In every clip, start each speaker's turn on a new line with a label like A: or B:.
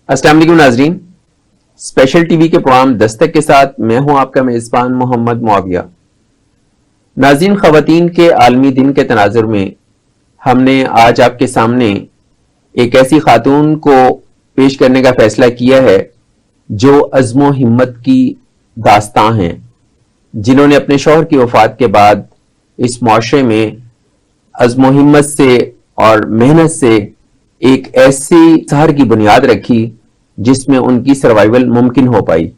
A: अस्सलाम वालेकुम नाजरीन, स्पेशल टीवी के प्रोग्राम दस्तक के साथ मैं हूं आपका मेजबान मोहम्मद मुआविया। नाजरीन, खवातीन के आलमी दिन के तनाजुर में हमने आज आपके सामने एक ऐसी खातून को पेश करने का फैसला किया है जो अज़्मो हिम्मत की दास्तां हैं, जिन्होंने अपने शौहर की वफात के बाद इस मुआशरे में अज़्मो हिम्मत से और मेहनत से एक ऐसी शहर की बुनियाद रखी जिसमें उनकी सर्वाइवल मुमकिन हो पाई।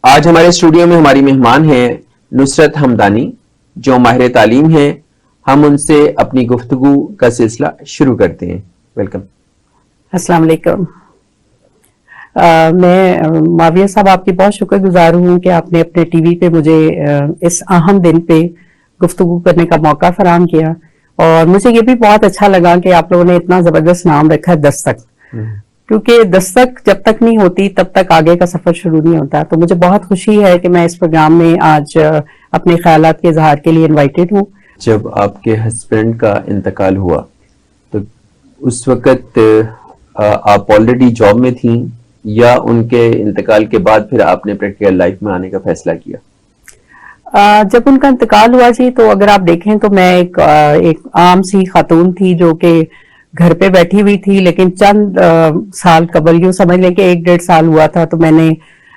A: आज हमारे स्टूडियो में हमारी मेहमान हैं नुसरत हमदानी, जो माहिर तालीम हैं। हम उनसे अपनी गुफ्तगू का सिलसिला शुरू करते हैं। वेलकम।
B: अस्सलाम वालेकुम। मैं माविया साहब आपकी बहुत शुक्रगुजार हूँ कि आपने अपने टीवी पे मुझे इस अहम दिन पे गुफ्तगू करने का मौका फराहम किया, और मुझे ये भी बहुत अच्छा लगा कि आप लोगों ने इतना जबरदस्त नाम रखा है दस्तक, क्योंकि दस्तक जब तक नहीं होती तब तक आगे का सफर शुरू नहीं होता। तो मुझे बहुत खुशी है कि मैं इस प्रोग्राम में आज अपने ख्यालात के इजहार के लिए इनवाइटेड हूँ।
A: जब आपके हस्बैंड का इंतकाल हुआ तो उस वक्त आप ऑलरेडी जॉब में थी या उनके इंतकाल के बाद फिर आपने प्रैक्टिकल लाइफ में आने का फैसला किया?
B: जब उनका इंतकाल हुआ जी, तो अगर आप देखें तो मैं एक आम सी खातून थी जो कि घर पे बैठी हुई थी, लेकिन चंद साल कबल, यूं समझ लें कि 1-1.5 साल हुआ था, तो मैंने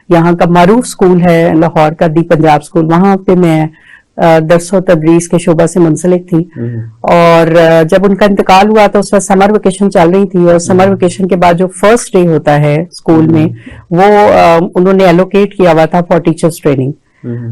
B: यहाँ का मारूफ स्कूल है लाहौर का, दी पंजाब स्कूल, वहां पे मैं दरसो तदरीस के शोबा से मुंसलिक थी। और जब उनका इंतकाल हुआ तो उस वक्त समर वेकेशन चल रही थी, और समर वेकेशन के बाद जो फर्स्ट डे होता है स्कूल में वो उन्होंने एलोकेट किया हुआ था फॉर टीचर्स ट्रेनिंग।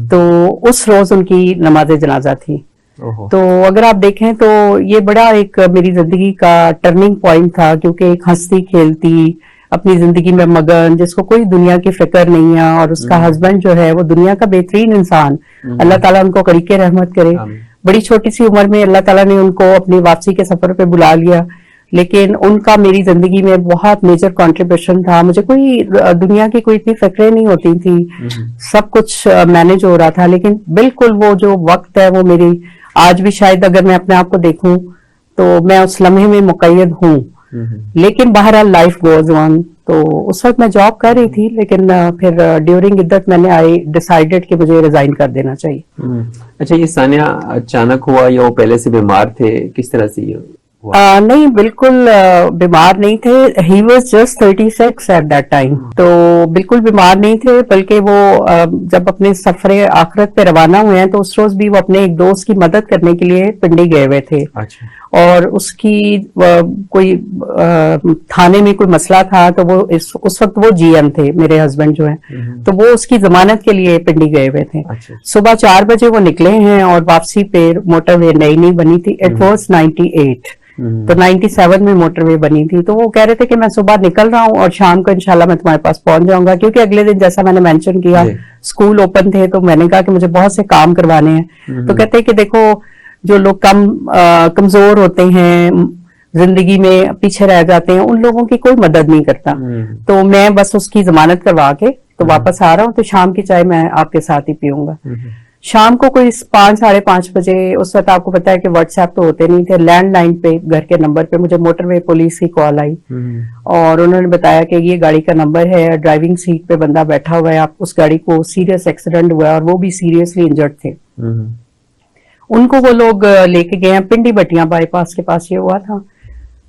B: तो उस रोज उनकी नमाज जनाजा थी। तो अगर आप देखें तो ये बड़ा एक मेरी जिंदगी का टर्निंग पॉइंट था, क्योंकि एक हंसती खेलती अपनी जिंदगी में मगन, जिसको कोई दुनिया की फिक्र नहीं है, और उसका हस्बैंड जो है वो दुनिया का बेहतरीन इंसान, अल्लाह ताला उनको करीके रहमत करे। बड़ी छोटी सी उम्र में अल्लाह ताला ने उनको अपनी वापसी के सफर पे बुला लिया, लेकिन उनका मेरी जिंदगी में बहुत मेजर कंट्रीब्यूशन था। मुझे कोई दुनिया की कोई इतनी फिक्रें नहीं होती थी, सब कुछ मैनेज हो रहा था। लेकिन बिल्कुल वो जो वक्त है वो मेरी आज भी, शायद अगर मैं अपने आप को देखूं तो मैं उस लम्हे में मुक़य्यद हूं, लेकिन बहरहाल लाइफ गोज ऑन। तो उस वक्त मैं जॉब कर रही थी, लेकिन फिर ड्यूरिंग इद्दत मैंने आई डिसाइडेड कि मुझे रिजाइन कर देना चाहिए।
A: अच्छा, ये सानिया अचानक हुआ या वो पहले से बीमार थे, किस तरह से ये?
B: नहीं, बिल्कुल बीमार नहीं थे। He was just 36 eight that time, तो बिल्कुल बीमार नहीं थे। बल्कि वो जब अपने सफरे आखिरत पे रवाना हुए हैं तो उस रोज भी वो अपने एक दोस्त की मदद करने के लिए पिंडी गए हुए थे।
A: अच्छा।
B: और उसकी कोई थाने में कोई मसला था, तो वो उस वक्त वो जीएम थे मेरे हस्बैंड जो हैं, तो वो उसकी जमानत के लिए पिंडी गए हुए थे।
A: अच्छा।
B: सुबह 4 बजे वो निकले हैं, और वापसी पे मोटरवे नई नई बनी थी। इट वॉज 98, तो 97 में मोटरवे बनी थी। तो वो कह रहे थे कि मैं सुबह निकल रहा हूँ और शाम को इंशाल्लाह मैं तुम्हारे पास पहुंच जाऊंगा, क्योंकि अगले दिन जैसा मैंने मेंशन किया स्कूल ओपन थे, तो मैंने कहा कि मुझे बहुत से काम करवाने हैं। तो कहते हैं कि देखो, जो लोग कमजोर होते हैं, जिंदगी में पीछे रह जाते हैं, उन लोगों की कोई मदद नहीं करता। तो मैं बस उसकी जमानत करवा के तो वापस आ रहा हूँ, तो शाम की चाय मैं आपके साथ ही पीऊंगा। शाम को कोई 5-5:30 बजे, उस वक्त आपको पता है कि व्हाट्सएप तो होते नहीं थे, लैंडलाइन पे घर के नंबर पे मुझे मोटरवे पुलिस की कॉल आई, और उन्होंने बताया कि ये गाड़ी का नंबर है, ड्राइविंग सीट पे बंदा बैठा हुआ है, आप उस गाड़ी को सीरियस एक्सीडेंट हुआ है, और वो भी सीरियसली इंजर्ड थे। उनको वो लोग लेके गए हैं पिंडी बटियां बाईपास के पास, ये हुआ था।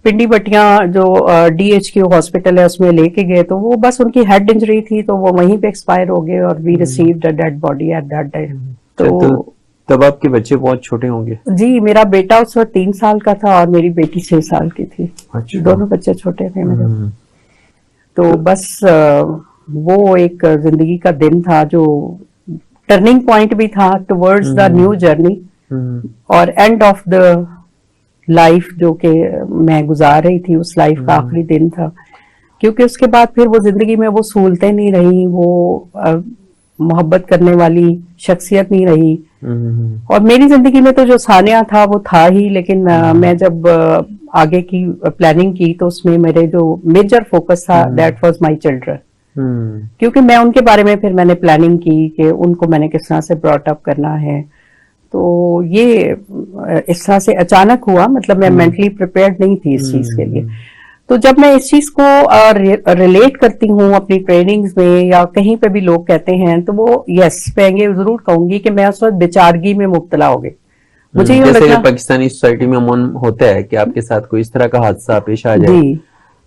B: पिंडी बटियां जो DHQ हॉस्पिटल है उसमें लेके गए, तो वो बस उनकी हेड इंजरी थी, तो वो वहीं पे एक्सपायर हो गए, और we received a dead body at that time.
A: तो तब आपके बच्चे बहुत छोटे होंगे?
B: जी, मेरा बेटा उस वक्त 3 साल का था और मेरी बेटी 6 साल की थी।
A: अच्छा।
B: दोनों बच्चे छोटे थे मेरे। तो बस वो एक जिंदगी का दिन था जो टर्निंग पॉइंट भी था टुवर्ड्स द न्यू जर्नी, और एंड ऑफ द लाइफ जो कि मैं गुजार रही थी, उस लाइफ का आखिरी दिन था। क्योंकि उसके बाद फिर वो जिंदगी में वो सहूलतें नहीं रही, वो मोहब्बत करने वाली शख्सियत नहीं रही। और मेरी जिंदगी में तो जो सानिया था वो था ही, लेकिन मैं जब आगे की प्लानिंग की तो उसमें मेरे जो मेजर फोकस था दैट वाज माय चिल्ड्रन, क्योंकि मैं उनके बारे में फिर मैंने प्लानिंग की कि उनको मैंने किस तरह से ब्रॉट अप करना है। तो ये इस तरह से अचानक हुआ, मतलब मैं मेंटली प्रिपेयर्ड नहीं थी इस चीज के लिए। तो जब मैं इस चीज को रिलेट करती हूँ अपनी ट्रेनिंग्स में या कहीं पे भी लोग कहते हैं तो वो यस मैं ये जरूर कहूंगी कि मैं उस वक्त बेचारगी में मुब्तला हो गई। मुझे यूं
A: जैसे
B: लगा
A: पाकिस्तानी सोसाइटी में अमूमन होता है कि आपके साथ कोई इस तरह का हादसा पेश आ जाए
B: जी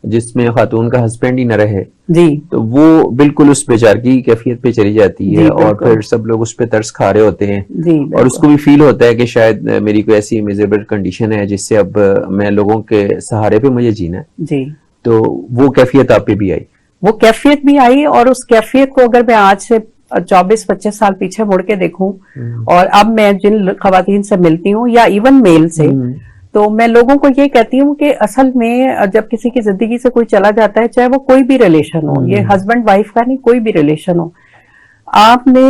A: जिसमें खातून का हस्बैंड ही न रहे,
B: जी
A: तो वो बिल्कुल उस बेचारगी की कैफियत पे चली जाती
B: जी,
A: है और
B: बिल्कुल।
A: फिर सब लोग उस पे तरस खा रहे होते हैं
B: जी
A: और
B: बिल्कुल।
A: उसको भी फील होता है कि शायद मेरी कोई ऐसी मिजरेबल कंडीशन है जिससे अब मैं लोगों के सहारे पे मुझे जीना है।
B: जी
A: तो वो कैफियत आप पे भी आई?
B: वो कैफियत भी आई और उस कैफियत को अगर मैं आज से 24-25 साल पीछे मुड़ के देखूं और अब मैं जिन खवातीन से मिलती हूँ या इवन मेल से, तो मैं लोगों को ये कहती हूँ कि असल में जब किसी की जिंदगी से कोई चला जाता है, चाहे वो कोई भी रिलेशन हो, ये हस्बैंड वाइफ का नहीं, कोई भी रिलेशन हो, आपने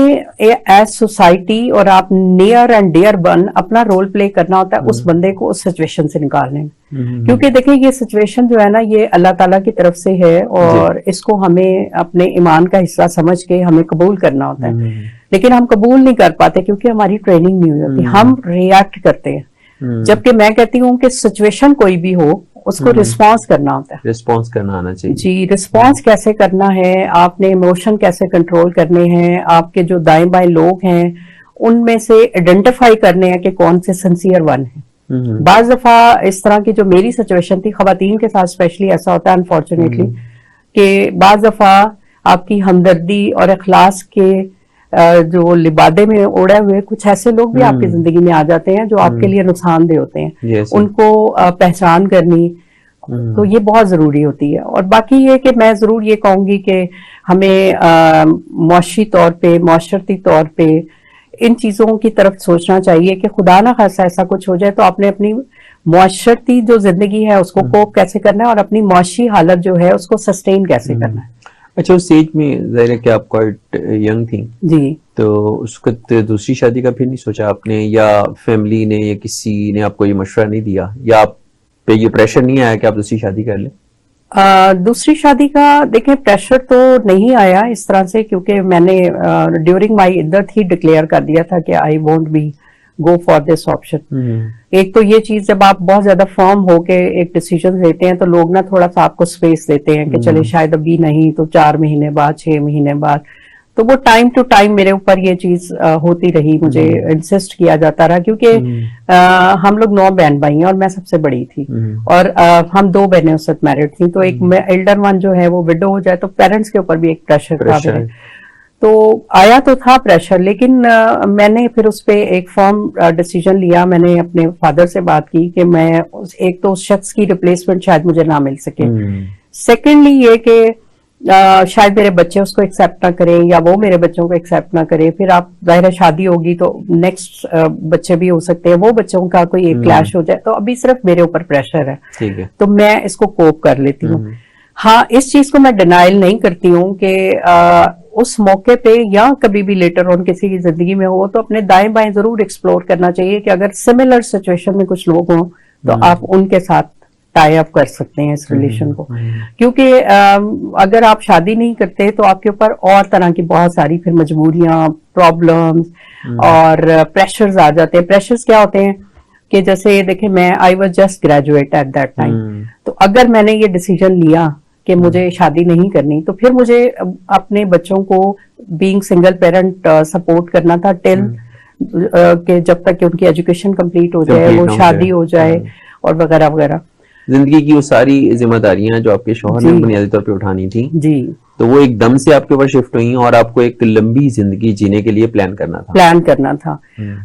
B: एज सोसाइटी और आप नियर एंड डियर वन अपना रोल प्ले करना होता है उस बंदे को उस सिचुएशन से निकालने में। क्योंकि देखिए ये सिचुएशन जो है ना ये अल्लाह ताला की तरफ से है और इसको हमें अपने ईमान का हिस्सा समझ के हमें कबूल करना होता है, लेकिन हम कबूल नहीं कर पाते क्योंकि हमारी ट्रेनिंग नहीं हुई होती, हम रिएक्ट करते हैं। जबकि मैं कहती हूँ कि सिचुएशन कोई भी हो उसको रिस्पॉन्स करना होता है।
A: रिस्पॉन्स करना आना चाहिए
B: जी, रिस्पॉन्स कैसे करना है, आपने इमोशन कैसे कंट्रोल करने हैं, आपके जो दाएं बाएं लोग हैं उनमें से आइडेंटिफाई करने हैं कि कौन से सिंसियर वन है। बाज दफा इस तरह की जो मेरी सिचुएशन थी, खवातीन के साथ स्पेशली ऐसा होता है अनफॉर्चुनेटली कि बाज दफा आपकी हमदर्दी और इखलास के जो लिबादे में ओढ़े हुए कुछ ऐसे लोग भी आपकी जिंदगी में आ जाते हैं जो आपके लिए नुकसानदेह होते हैं। उनको पहचान करनी तो ये बहुत जरूरी होती है। और बाकी ये कि मैं जरूर ये कहूंगी कि हमें मुआशी तौर पे, मुआशरती तौर पे इन चीजों की तरफ सोचना चाहिए कि खुदा ना खासा ऐसा कुछ हो जाए तो आपने अपनी मुआशरती जो जिंदगी है उसको कोप कैसे करना है और अपनी मुआशी हालत जो है उसको सस्टेन कैसे करना है।
A: अच्छा, उस एज में जाहिर है कि आप क्वाइट यंग थी
B: जी,
A: तो उस वक्त दूसरी शादी का फिर नहीं सोचा आपने, या फैमिली ने या किसी ने आपको ये मशवरा नहीं दिया, या आप पे ये प्रेशर नहीं आया कि आप दूसरी शादी कर लें?
B: दूसरी शादी का देखें प्रेशर तो नहीं आया इस तरह से, क्योंकि मैंने ड्यूरिंग माई इद्दत ही डिक्लेयर कर दिया था कि I won't be go for this option. एक तो ये चीज जब आप बहुत ज्यादा फर्म होके एक डिसीजन लेते हैं तो लोग ना थोड़ा सा आपको स्पेस देते हैं कि चले शायद अभी नहीं तो 4 महीने बाद, 6 महीने बाद, तो वो टाइम टू टाइम मेरे ऊपर ये चीज होती रही, मुझे इंसिस्ट किया जाता रहा क्योंकि हम लोग 9 बहन भाई हैं और मैं सबसे बड़ी थी और हम 2 बहनें उस वक्त मैरिड थी, तो एक एल्डर वन जो है वो विडो हो जाए तो पेरेंट्स के ऊपर भी एक प्रेशर था मेरे। तो आया तो था प्रेशर, लेकिन मैंने फिर उस पर एक फर्म डिसीजन लिया। मैंने अपने फादर से बात की कि मैं एक तो उस शख्स की रिप्लेसमेंट शायद मुझे ना मिल सके, सेकेंडली ये कि शायद मेरे बच्चे उसको एक्सेप्ट ना करें या वो मेरे बच्चों को एक्सेप्ट ना करें, फिर आप जाहिर है शादी होगी तो नेक्स्ट बच्चे भी हो सकते हैं, वो बच्चों का कोई एक क्लैश हो जाए, तो अभी सिर्फ मेरे ऊपर प्रेशर है, ठीक है, तो मैं इसको कोप कर लेती हूँ। हाँ, इस चीज को मैं डिनाइल नहीं करती हूँ कि उस मौके पे या कभी भी लेटर ऑन किसी की जिंदगी में हो तो अपने दाएं बाएं जरूर एक्सप्लोर करना चाहिए कि अगर सिमिलर सिचुएशन में कुछ लोग हों तो आप उनके साथ टाई अप कर सकते हैं इस रिलेशन को, क्योंकि अगर आप शादी नहीं करते तो आपके ऊपर और तरह की बहुत सारी फिर मजबूरियां, प्रॉब्लम्स और प्रेशर्स आ जाते हैं। प्रेशर्स क्या होते हैं कि जैसे देखिए मैं I was just graduate eight that time, तो अगर मैंने ये डिसीजन लिया कि मुझे शादी नहीं करनी तो फिर मुझे अपने बच्चों को बीइंग सिंगल पेरेंट सपोर्ट करना था टिल कि जब तक कि उनकी एजुकेशन कंप्लीट हो जाए, वो शादी हो जाए और वगैरह वगैरह।
A: जिंदगी की वो सारी जिम्मेदारियां जो आपके शौहर ने बुनियादी तौर पे उठानी थी
B: जी,
A: तो वो एकदम से आपके ऊपर शिफ्ट हुई और आपको एक लंबी जिंदगी जीने के लिए प्लान करना था।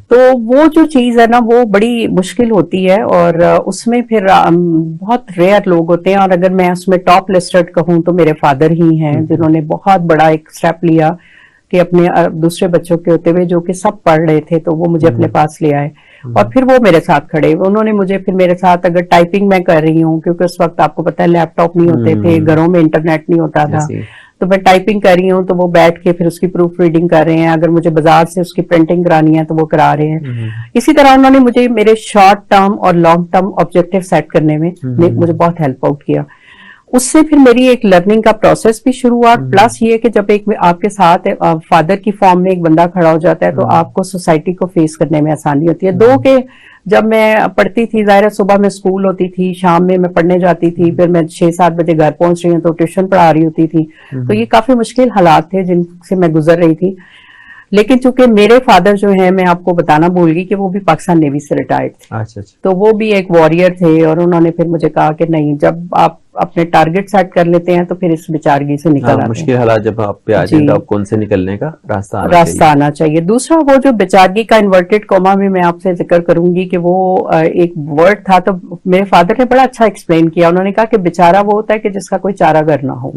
A: तो वो जो चीज है ना वो बड़ी मुश्किल होती है और उसमें फिर बहुत रेयर लोग होते हैं, और अगर मैं उसमें टॉप लिस्टेड कहूँ तो मेरे फादर ही हैं जिन्होंने बहुत बड़ा एक स्टेप लिया कि अपने दूसरे बच्चों के होते हुए जो कि सब पढ़ रहे थे तो वो मुझे अपने पास ले आए और फिर वो मेरे साथ खड़े। उन्होंने मुझे फिर मेरे साथ, अगर टाइपिंग मैं कर रही हूँ क्योंकि उस वक्त आपको पता है लैपटॉप नहीं होते थे, घरों में इंटरनेट नहीं होता था, तो मैं टाइपिंग कर रही हूँ तो वो बैठ के फिर उसकी प्रूफ रीडिंग कर रहे हैं, अगर मुझे बाजार से उसकी प्रिंटिंग करानी है तो वो करा रहे हैं। इसी तरह उन्होंने मुझे मेरे शॉर्ट टर्म और लॉन्ग टर्म ऑब्जेक्टिव सेट करने में मुझे बहुत हेल्प आउट किया।
B: उससे फिर मेरी एक लर्निंग का प्रोसेस भी शुरू हुआ, प्लस ये कि जब एक आपके साथ फादर की फॉर्म में एक बंदा खड़ा हो जाता है तो आपको सोसाइटी को फेस करने में आसानी होती है। दो के जब मैं पढ़ती थी, जाहिर है सुबह में स्कूल होती थी, शाम में मैं पढ़ने जाती थी, फिर मैं 6-7 बजे घर पहुंच रही हूँ तो ट्यूशन पढ़ा रही होती थी, तो ये काफी मुश्किल हालात थे जिनसे मैं गुजर रही थी। लेकिन चूंकि मेरे फादर जो है, मैं आपको बताना भूल गई कि वो भी पाकिस्तान नेवी से रिटायर्ड थे।
A: अच्छा।
B: तो वो भी एक वॉरियर थे और उन्होंने फिर मुझे कहा कि नहीं, जब आप अपने टारगेट सेट कर लेते हैं तो फिर इस बेचारगी से निकल आते हैं।
A: मुश्किल हालात जब आप पे आ जाए तो आपको उनसे निकलने का रास्ता
B: आना चाहिए। दूसरा, वो जो बेचारगी का इन्वर्टेड कॉमा में मैं आपसे जिक्र करूंगी कि वो एक वर्ड था, तो मेरे फादर ने बड़ा अच्छा एक्सप्लेन किया। उन्होंने कहा कि बेचारा वो होता है कि जिसका कोई चारागर ना हो।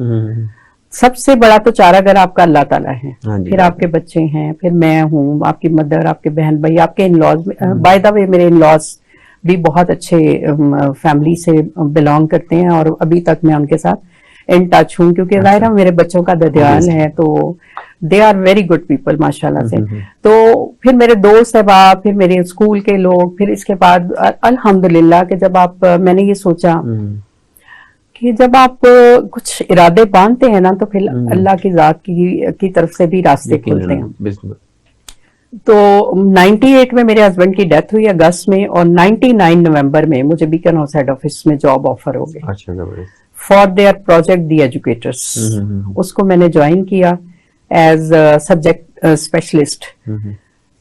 B: सबसे बड़ा तो चारागर आपका अल्लाह ताला है, फिर आपके बच्चे हैं, फिर मैं हूँ, आपकी मदर, आपके बहन भाई, आपके इन-लॉज। बाय द वे मेरे इन-लॉज भी बहुत अच्छे फैमिली से बिलोंग करते हैं और अभी तक मैं उनके साथ इन टच हूँ, क्योंकि जाहिर है मेरे बच्चों का ददियाल है, तो they are very good people माशाल्लाह से। तो फिर मेरे दोस्त अहबाब, फिर मेरे स्कूल के लोग, फिर इसके बाद अल्हम्दुलिल्लाह कि जब मैंने ये सोचा कि जब आप कुछ इरादे बांधते हैं ना, तो फिर अल्लाह की जात की तरफ से भी रास्ते खुलते हैं। तो 98 में मेरे हस्बैंड की डेथ हुई अगस्त में, और 99 नवंबर में मुझे बीकन हाउस हेड ऑफिस में जॉब ऑफर हो गई for their project the educators. उसको मैंने ज्वाइन किया एज सब्जेक्ट स्पेशलिस्ट।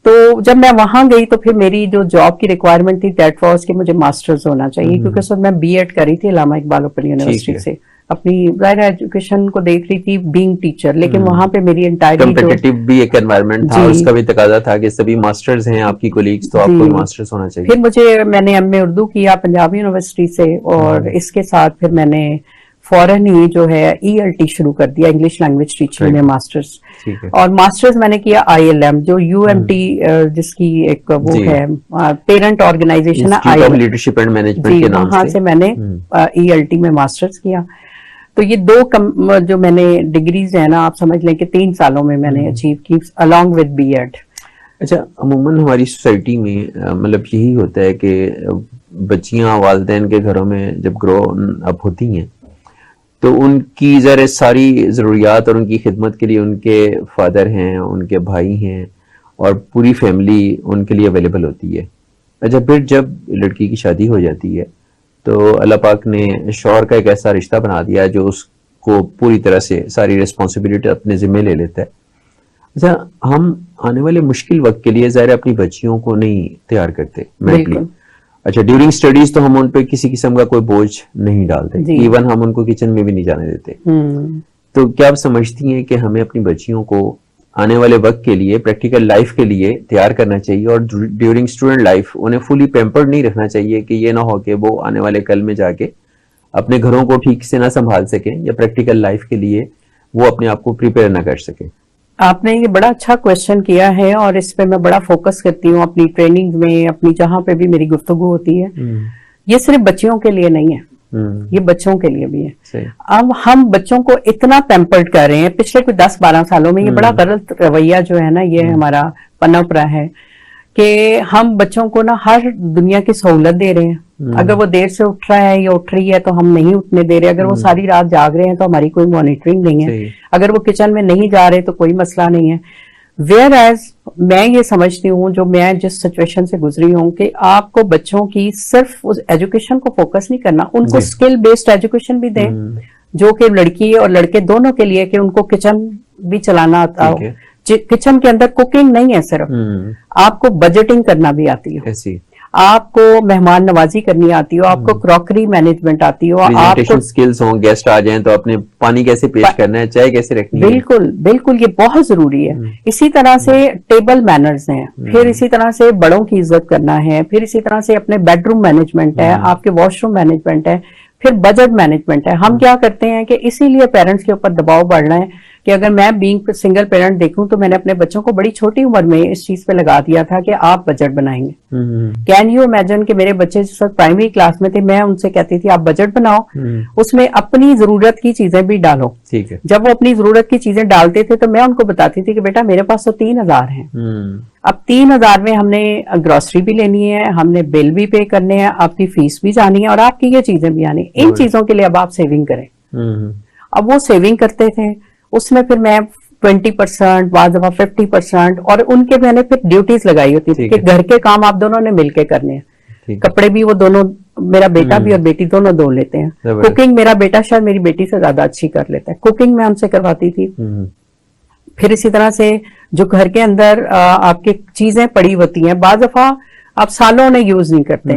B: तो जब मैं वहां गई तो फिर मेरी जो जॉब की रिक्वायरमेंट थी दैट वाज कि मुझे मास्टर्स होना चाहिए, क्योंकि उस वक्त मैं बीएड करी थी इलामा इकबाल ओपन यूनिवर्सिटी से। अपनी जाहिर एजुकेशन को देख रही थी बीइंग टीचर, लेकिन वहां पे मेरी एंटायरली
A: कॉम्पिटिटिव भी एक एनवायरनमेंट था, उसका भी तकाजा था कि सभी मास्टर्स हैं आपकी कोलीग्स, तो आपको मास्टर्स होना चाहिए।
B: फिर मैंने एमए उर्दू किया पंजाब यूनिवर्सिटी से, और इसके साथ फिर मैंने फौरन ही जो है ईएलटी शुरू कर दिया, इंग्लिश लैंग्वेज टीचिंग में मास्टर्स। और मास्टर्स मैंने किया आईएलएम, जो यूएमटी जिसकी एक वो है पेरेंट ऑर्गेनाइजेशन है,
A: institute of leadership and management के नाम से।
B: वहां से मैंने ईएलटी में मास्टर्स किया। तो ये जो मैंने डिग्रीज है ना, आप समझ लें कि 3 सालों में मैंने अचीव की अलॉन्ग विद बीएड।
A: अच्छा, अमूमन हमारी सोसाइटी में मतलब यही होता है कि बच्चियां वालिदैन के घरों में जब ग्रो अप होती हैं तो उनकी ज़रा सारी ज़रूरियात और उनकी खिदमत के लिए उनके फादर हैं, उनके भाई हैं और पूरी फैमिली उनके लिए अवेलेबल होती है। अच्छा, फिर जब लड़की की शादी हो जाती है तो अल्लाह पाक ने शौहर का एक ऐसा रिश्ता बना दिया जो उसको पूरी तरह से सारी रिस्पॉन्सिबिलिटी अपने जिम्मे ले लेता है। अच्छा, हम आने वाले मुश्किल वक्त के लिए ज़ाहिर अपनी बच्चियों को नहीं तैयार करते मेंटली। अच्छा, ड्यूरिंग स्टडीज तो हम उन पे किसी किस्म का कोई बोझ नहीं डालते, इवन हम उनको किचन में भी नहीं जाने देते। तो क्या आप समझती हैं कि हमें अपनी बच्चियों को आने वाले वक्त के लिए, प्रैक्टिकल लाइफ के लिए तैयार करना चाहिए, और ड्यूरिंग स्टूडेंट लाइफ उन्हें फुली पैम्पर्ड नहीं रखना चाहिए कि ये ना हो कि वो आने वाले कल में जाके अपने घरों को ठीक से ना संभाल सकें या प्रैक्टिकल लाइफ के लिए वो अपने आप को प्रिपेयर ना कर सकें?
B: आपने ये बड़ा अच्छा क्वेश्चन किया है, और इस पे मैं बड़ा फोकस करती हूँ अपनी ट्रेनिंग में, अपनी जहां पे भी मेरी गुफ्तगू होती है। ये सिर्फ बच्चियों के लिए नहीं है, ये बच्चों के लिए भी है। अब हम बच्चों को इतना पैम्पर्ड कर रहे हैं पिछले कोई 10-12 सालों में, ये बड़ा गलत रवैया जो है ना, ये हमारा पनप रहा है कि हम बच्चों को ना हर दुनिया की सहूलत दे रहे हैं। अगर वो देर से उठ रहा है या उठ रही है तो हम नहीं उठने दे रहे, अगर वो सारी रात जाग रहे हैं तो हमारी कोई मॉनिटरिंग नहीं है, अगर वो किचन में नहीं जा रहे तो कोई मसला नहीं है। वेयर एज मैं ये समझती हूँ, जो मैं जिस सिचुएशन से गुजरी हूँ, कि आपको बच्चों की सिर्फ उस एजुकेशन को फोकस नहीं करना, उनको स्किल बेस्ड एजुकेशन भी दें, जो कि लड़की और लड़के दोनों के लिए, कि उनको किचन भी चलाना आता हो। किचन के अंदर कुकिंग नहीं है सिर्फ, आपको बजटिंग करना भी आती है, आपको मेहमान नवाजी करनी आती हो, आपको क्रॉकरी मैनेजमेंट आती हो, आपको
A: स्किल्स हो, गेस्ट आ जाएं तो अपने पानी कैसे पेश करना है, चाय कैसे रखनी है।
B: बिल्कुल बिल्कुल, ये बहुत जरूरी है। इसी तरह से टेबल मैनर्स हैं, फिर इसी तरह से बड़ों की इज्जत करना है, फिर इसी तरह से अपने बेडरूम मैनेजमेंट है, आपके वॉशरूम मैनेजमेंट है, फिर बजट मैनेजमेंट है। हम क्या करते हैं कि इसीलिए पेरेंट्स के ऊपर दबाव बढ़ रहा है कि अगर मैं बीइंग सिंगल पेरेंट देखूं तो मैंने अपने बच्चों को बड़ी छोटी उम्र में इस चीज पे लगा दिया था कि आप बजट बनाएंगे। कैन यू इमेजिन कि मेरे बच्चे जिस वक्त प्राइमरी क्लास में थे, मैं उनसे कहती थी आप बजट बनाओ, उसमें अपनी जरूरत की चीजें भी डालो।
A: ठीक है।
B: जब वो अपनी जरूरत की चीजें डालते थे तो मैं उनको बताती थी कि बेटा मेरे पास तो 3000 है, अब 3000 में हमने ग्रोसरी भी लेनी है, हमने बिल भी पे करने हैं, आपकी फीस भी जानी है और आपकी ये चीजें भी आनी है, इन चीजों के लिए अब आप सेविंग करें। अब वो सेविंग करते थे, उसमें फिर मैं 20%, बाद दफा 50%, और उनके मैंने फिर ड्यूटीज लगाई होती थी कि घर के काम आप दोनों ने मिलके करने हैं। कपड़े भी वो दोनों, मेरा बेटा भी और बेटी दोनों धो लेते हैं। कुकिंग मेरा बेटा शायद मेरी बेटी से ज्यादा अच्छी कर लेता है, कुकिंग मैं हमसे करवाती थी। फिर इसी तरह से जो घर के अंदर आपकी चीजें पड़ी होती हैं, बाज दफा आप सालों में यूज नहीं करते,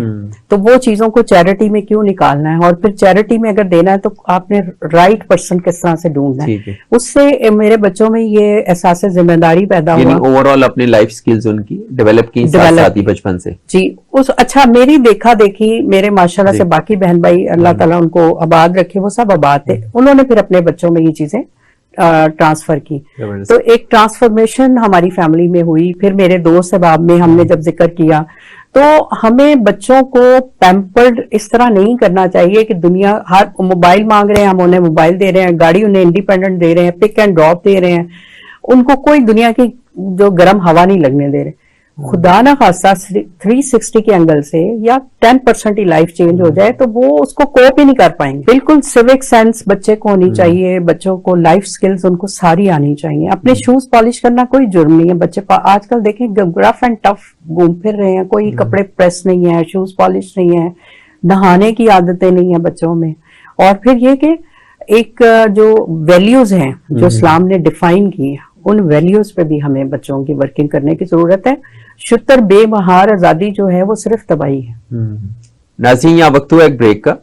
B: तो वो चीजों को चैरिटी में क्यों निकालना है, और फिर चैरिटी में अगर देना है तो आपने राइट पर्सन किस तरह से ढूंढना है। उससे मेरे बच्चों में ये एहसास जिम्मेदारी पैदा हुआ।
A: ओवरऑल अपनी लाइफ स्किल्स उनकी डेवलप की साथ ही बचपन से
B: जी। अच्छा, मेरी देखा देखी मेरे माशाल्लाह से बाकी बहन भाई, अल्लाह ताला उनको आबाद रखे, वो सब आबाद थे, उन्होंने फिर अपने बच्चों में ये चीजें ट्रांसफर की। तो एक ट्रांसफॉर्मेशन हमारी फैमिली में हुई। फिर मेरे दोस्त अहबाब में हमने जब जिक्र किया, तो हमें बच्चों को पैम्पर्ड इस तरह नहीं करना चाहिए कि दुनिया हर मोबाइल मांग रहे हैं, हम उन्हें मोबाइल दे रहे हैं, गाड़ी उन्हें इंडिपेंडेंट दे रहे हैं, पिक एंड ड्रॉप दे रहे हैं, उनको कोई दुनिया की जो गर्म हवा नहीं लगने दे रहे। खुदा ना खासा 360 के एंगल से या 10% ही लाइफ चेंज हो जाए तो वो उसको कोप ही नहीं कर पाएंगे। बिल्कुल सिविक सेंस बच्चे को होनी चाहिए, बच्चों को लाइफ स्किल्स उनको सारी आनी चाहिए। अपने शूज पॉलिश करना कोई जुर्म नहीं है। बच्चे आजकल देखें रफ एंड टफ घूम फिर रहे हैं, कोई कपड़े प्रेस नहीं है, शूज पॉलिश नहीं है, नहाने की आदतें नहीं है बच्चों में। और फिर ये कि एक जो वैल्यूज हैं जो इस्लाम ने डिफाइन की है, उन वैल्यूज पे भी हमें बच्चों की वर्किंग करने की जरूरत है। शुतर बेमहार आजादी जो है वो सिर्फ तबाही है।
A: नाज़रीन, यहाँ वक्त हुआ एक ब्रेक का,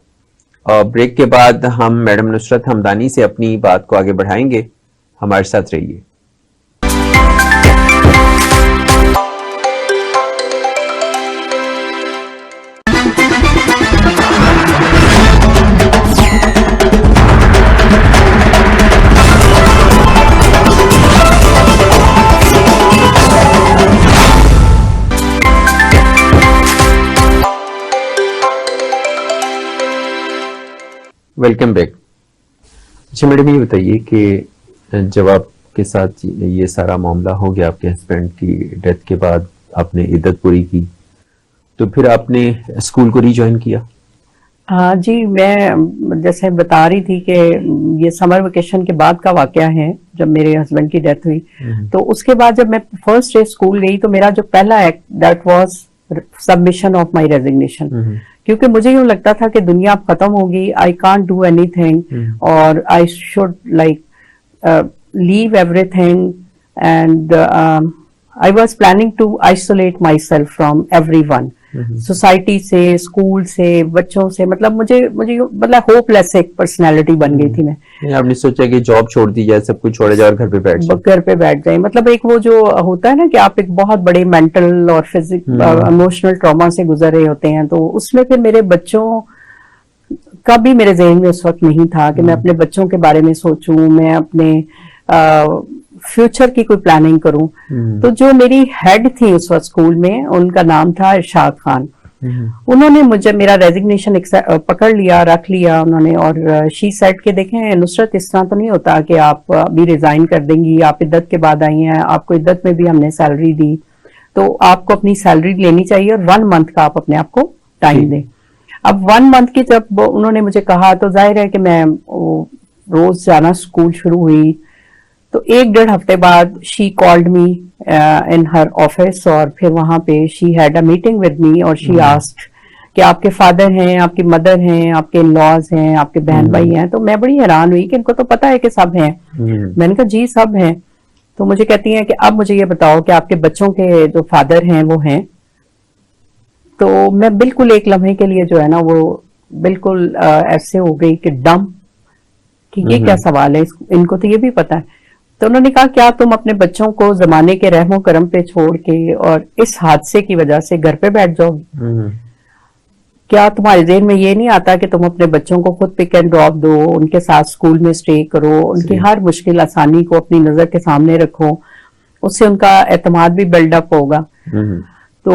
A: और ब्रेक के बाद हम मैडम नुसरत हमदानी से अपनी बात को आगे बढ़ाएंगे। हमारे साथ रहिए। Welcome back. अच्छा मैडम, ये बताइए कि जब आपके साथ ये सारा मामला हो गया, आपके हस्बैंड की डेथ के बाद आपने इद्दत पूरी की, तो फिर आपने स्कूल को रीजॉइन किया?
B: जी, मैं जैसे बता रही थी कि ये समर वेकेशन के बाद का वाकया है जब मेरे हस्बैंड की डेथ हुई। तो उसके बाद जब मैं फर्स्ट डे स्कूल गई तो मेरा जो पहला act that was submission of my resignation, क्योंकि मुझे यूं लगता था कि दुनिया अब खत्म होगी, आई कांट डू एनीथिंग और I should like leave everything, and I was planning to isolate myself from everyone, society से, स्कूल से, बच्चों से। मतलब मुझे मतलब होपलेस एक पर्सनैलिटी बन गई थी मैं।
A: आपने सोचा कि जॉब छोड़ दी जाए, सब कुछ छोड़े जाए और घर पे बैठ जाए। मतलब एक वो जो होता है ना कि आप एक बहुत बड़े मेंटल और फिजिकल इमोशनल ट्रॉमा से गुजर रहे होते हैं, तो उसमें फिर मेरे बच्चों का भी मेरे ज़हन में उस वक्त नहीं था कि मैं अपने बच्चों के बारे में सोचूं, मैं अपने फ्यूचर की कोई प्लानिंग करूं। तो जो मेरी हेड थी उस वक्त स्कूल में, उनका नाम था इरशाद खान। उन्होंने मुझे मेरा रेजिग्नेशन पकड़ लिया, रख लिया उन्होंने, और शी सेड के देखें नुसरत, इस तरह तो नहीं होता कि आप अभी रिजाइन कर देंगी, आप इद्दत के बाद आई हैं, आपको इद्दत में भी हमने सैलरी दी, तो आपको अपनी सैलरी लेनी चाहिए और 1 मंथ का आप अपने आप को टाइम दें। अब 1 मंथ की जब उन्होंने मुझे कहा तो जाहिर है कि मैं रोज जाना स्कूल शुरू हुई। तो 1-1.5 हफ्ते बाद she called me in her office, और फिर वहां पे she had a meeting with me, और शी आस्क्ड कि आपके फादर हैं, आपकी मदर हैं, आपके लॉज हैं, आपके बहन भाई हैं। तो मैं बड़ी हैरान हुई कि इनको तो पता है कि सब हैं। मैंने कहा जी सब हैं। तो मुझे कहती हैं कि अब मुझे ये बताओ कि आपके बच्चों के जो फादर हैं वो हैं। तो मैं बिल्कुल एक लम्हे के लिए जो है ना वो बिल्कुल ऐसे हो गई कि डम, कि ये क्या सवाल है, इनको तो ये भी पता है। तो उन्होंने कहा क्या तुम अपने बच्चों को जमाने के रहमो करम पे छोड़ के और इस हादसे की वजह से घर पे बैठ जाओगे? क्या तुम्हारे ज़हन में ये नहीं आता कि तुम अपने बच्चों को खुद पिक एंड ड्रॉप दो, उनके साथ स्कूल में स्टे करो, उनकी हर मुश्किल आसानी को अपनी नजर के सामने रखो, उससे उनका एतमाद भी बिल्डअप होगा। तो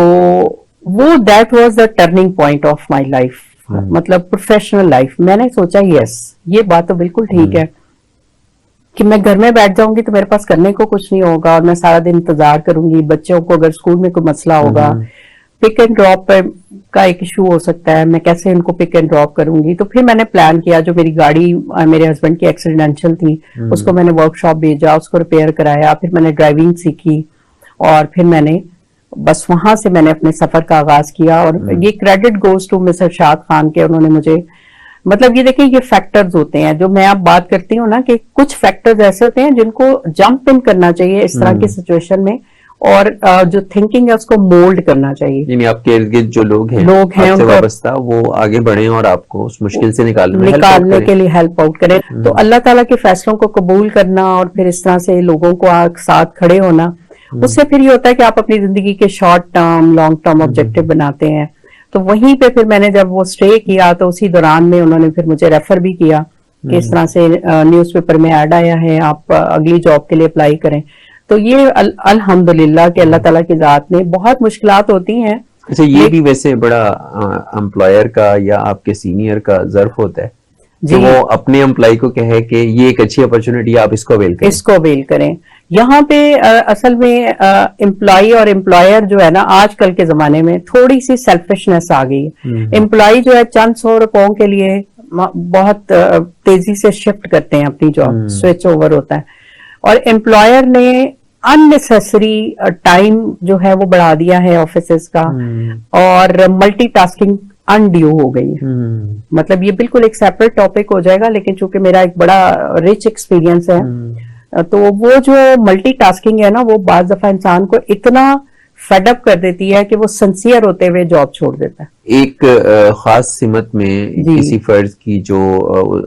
A: वो that was the turning point of my life, मतलब प्रोफेशनल लाइफ। मैंने सोचा यस, ये बात तो बिल्कुल ठीक है कि मैं घर में बैठ जाऊंगी तो मेरे पास करने को कुछ नहीं होगा और मैं सारा दिन इंतजार करूंगी। बच्चों को अगर स्कूल में कोई मसला होगा,
B: पिक एंड ड्रॉप का एक इशू हो सकता है, मैं कैसे इनको पिक एंड ड्रॉप करूंगी। तो फिर मैंने प्लान किया, जो मेरी गाड़ी मेरे हस्बैंड की एक्सीडेंशियल थी, उसको मैंने वर्कशॉप भेजा, उसको रिपेयर कराया, फिर मैंने ड्राइविंग सीखी और फिर मैंने बस वहां से मैंने अपने सफर का आगाज किया। और ये क्रेडिट गोज टू मिस्टर शाद खान के, उन्होंने मुझे मतलब ये देखिए, ये फैक्टर्स होते हैं जो मैं अब बात करती हूँ ना, कि कुछ फैक्टर्स ऐसे होते हैं जिनको जंप इन करना चाहिए इस तरह की सिचुएशन में, और जो थिंकिंग है उसको मोल्ड करना चाहिए।
A: यानी आपके इर्द गिर्द जो लोग हैं आपसे वाबस्ता, वो आगे बढ़े और आपको उस मुश्किल से निकालने
B: के लिए हेल्प आउट करें। तो अल्लाह ताला के फैसलों को कबूल करना और फिर इस तरह से लोगों को साथ खड़े होना, उससे फिर ये होता है कि आप अपनी जिंदगी के short term long term objective बनाते हैं। तो वहीं पे फिर मैंने जब वो स्टे किया तो उसी दौरान में उन्होंने फिर मुझे रेफर भी किया कि इस तरह से न्यूज़पेपर में ऐड आया है, आप अगली जॉब के लिए अप्लाई करें। तो ये अल्हम्दुलिल्लाह कि अल्लाह ताला की जात में बहुत मुश्किलात होती हैं।
A: अच्छा, ये भी वैसे बड़ा एम्प्लॉयर का या आपके सीनियर का ज़र्फ होता है कि वो अपने एम्प्लॉय को कहे कि ये एक अच्छी अपॉर्चुनिटी, आप इसको अवेल करें। यहाँ पे असल में एम्प्लॉय और एम्प्लॉयर जो है ना, आजकल के जमाने में थोड़ी सी सेल्फिशनेस आ गई है। एम्प्लॉय जो है चंद 100 रुपयों के लिए बहुत तेजी से शिफ्ट करते हैं अपनी जॉब, स्विच ओवर होता है। और एम्प्लॉयर ने अननेसेसरी टाइम जो है वो बढ़ा दिया है ऑफिसेस का, और मल्टीटास्किंग अनड्यू हो गई है। मतलब ये बिल्कुल एक सेपरेट टॉपिक हो जाएगा, लेकिन चूंकि मेरा एक बड़ा रिच एक्सपीरियंस है, तो वो जो मल्टीटास्किंग है ना, वो बाज दफा इंसान को इतना फेडअप कर देती है कि वो सिंसियर होते हुए जॉब छोड़ देता है। एक खास सिमत में किसी फर्ज की जो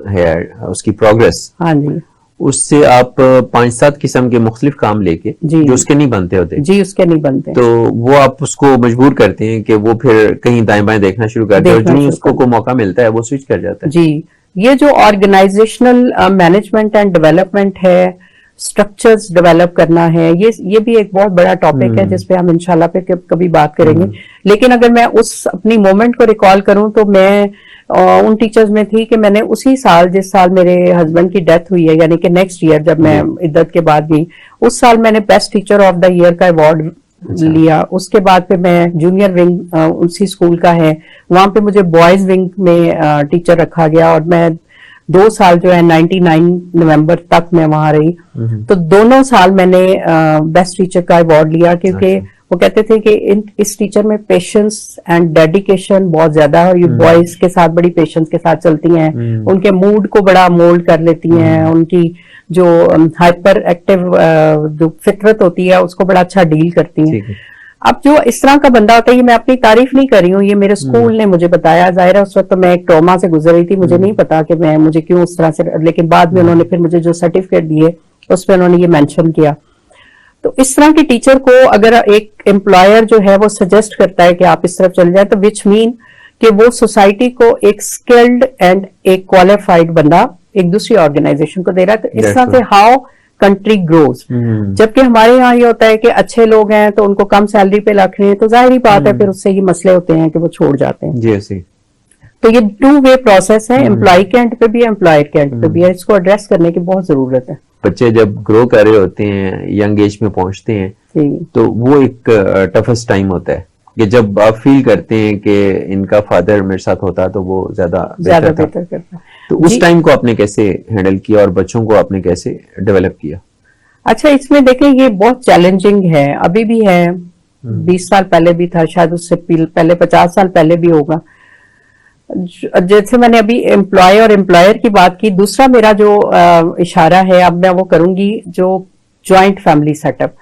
A: है उसकी प्रोग्रेस,
B: हाँ जी,
A: उससे आप 5-7 किस्म के मुख्तलिफ काम लेके जो उसके नहीं बनते होते,
B: जी उसके नहीं बनते,
A: तो वो आप उसको मजबूर करते हैं कि वो फिर कहीं दाएं बाएं देखना शुरू करते हैं, और जो उसको को मौका मिलता है वो स्विच कर जाता है।
B: जी, ये जो ऑर्गेनाइजेशनल मैनेजमेंट एंड डेवलपमेंट है, स्ट्रक्चर्स डेवलप करना है, ये भी एक बहुत बड़ा टॉपिक है जिसपे हम इंशाल्लाह पे कभी बात करेंगे। लेकिन अगर मैं उस अपनी मोमेंट को रिकॉल करूं तो मैं उन टीचर्स में थी कि मैंने उसी साल, जिस साल मेरे हस्बैंड की डेथ हुई है, यानी कि नेक्स्ट ईयर जब मैं इद्दत के बाद गई, उस साल मैंने best teacher of the year का अवार्ड लिया। उसके बाद फिर मैं जूनियर विंग उसी स्कूल का है, वहां पे मुझे बॉयज विंग में टीचर रखा गया, और मैं 2 साल जो है 99 नवंबर तक मैं वहां रही। तो दोनों साल मैंने बेस्ट टीचर का अवार्ड लिया, क्योंकि वो कहते थे कि इस टीचर में पेशेंस एंड डेडिकेशन बहुत ज्यादा है, और ये बॉयज के साथ बड़ी पेशेंस के साथ चलती हैं, उनके मूड को बड़ा मोल्ड कर लेती हैं, उनकी जो हाइपर एक्टिव जो फितरत होती है उसको बड़ा अच्छा डील करती हैं। अब जो इस तरह का बंदा होता है, ये मैं अपनी तारीफ नहीं कर रही हूँ, ये मेरे स्कूल ने मुझे बताया। जाहिर है उस वक्त तो मैं एक ट्रॉमा से गुजर रही थी, मुझे नहीं पता कि मुझे क्यों उस तरह से, लेकिन बाद में उन्होंने फिर मुझे जो सर्टिफिकेट दिए उस पर उन्होंने ये मेंशन किया। तो इस तरह के टीचर को अगर एक एम्प्लॉयर जो है वो सजेस्ट करता है कि आप इस तरफ चले जाए, तो विच मीन कि वो सोसाइटी को एक स्किल्ड एंड एक क्वालिफाइड बंदा एक दूसरी ऑर्गेनाइजेशन को दे रहा है। तो इस तरह से हाउ कंट्री ग्रोज। जबकि हमारे यहाँ ये होता है कि अच्छे लोग हैं तो उनको कम सैलरी पे रख रहे हैं, तो जाहिर ही बात है फिर उससे ये मसले होते हैं कि वो छोड़ जाते हैं।
A: जी।
B: तो ये 2 वे प्रोसेस है, एम्प्लॉय के एंड पे भी है, एम्प्लॉयर के एंड पे भी है। इसको एड्रेस करने की बहुत जरूरत है।
A: बच्चे जब ग्रो कर रहे होते हैं, यंग एज में पहुंचते हैं, तो वो एक टफेस्ट टाइम होता है कि जब आप फील करते हैं कि इनका फादर मेरे साथ होता तो वो ज्यादा बेहतर करता। तो उस टाइम को आपने कैसे हैंडल किया और बच्चों को आपने कैसे डेवलप किया?
B: अच्छा, इसमें देखें ये बहुत चैलेंजिंग है, अभी भी है, 20 साल पहले भी था, शायद उससे पहले 50 साल पहले भी होगा। जैसे मैंने अभी एम्प्लॉय और एम्प्लॉयर की बात की, दूसरा मेरा जो इशारा है अब मैं वो करूंगी, जो joint family setup.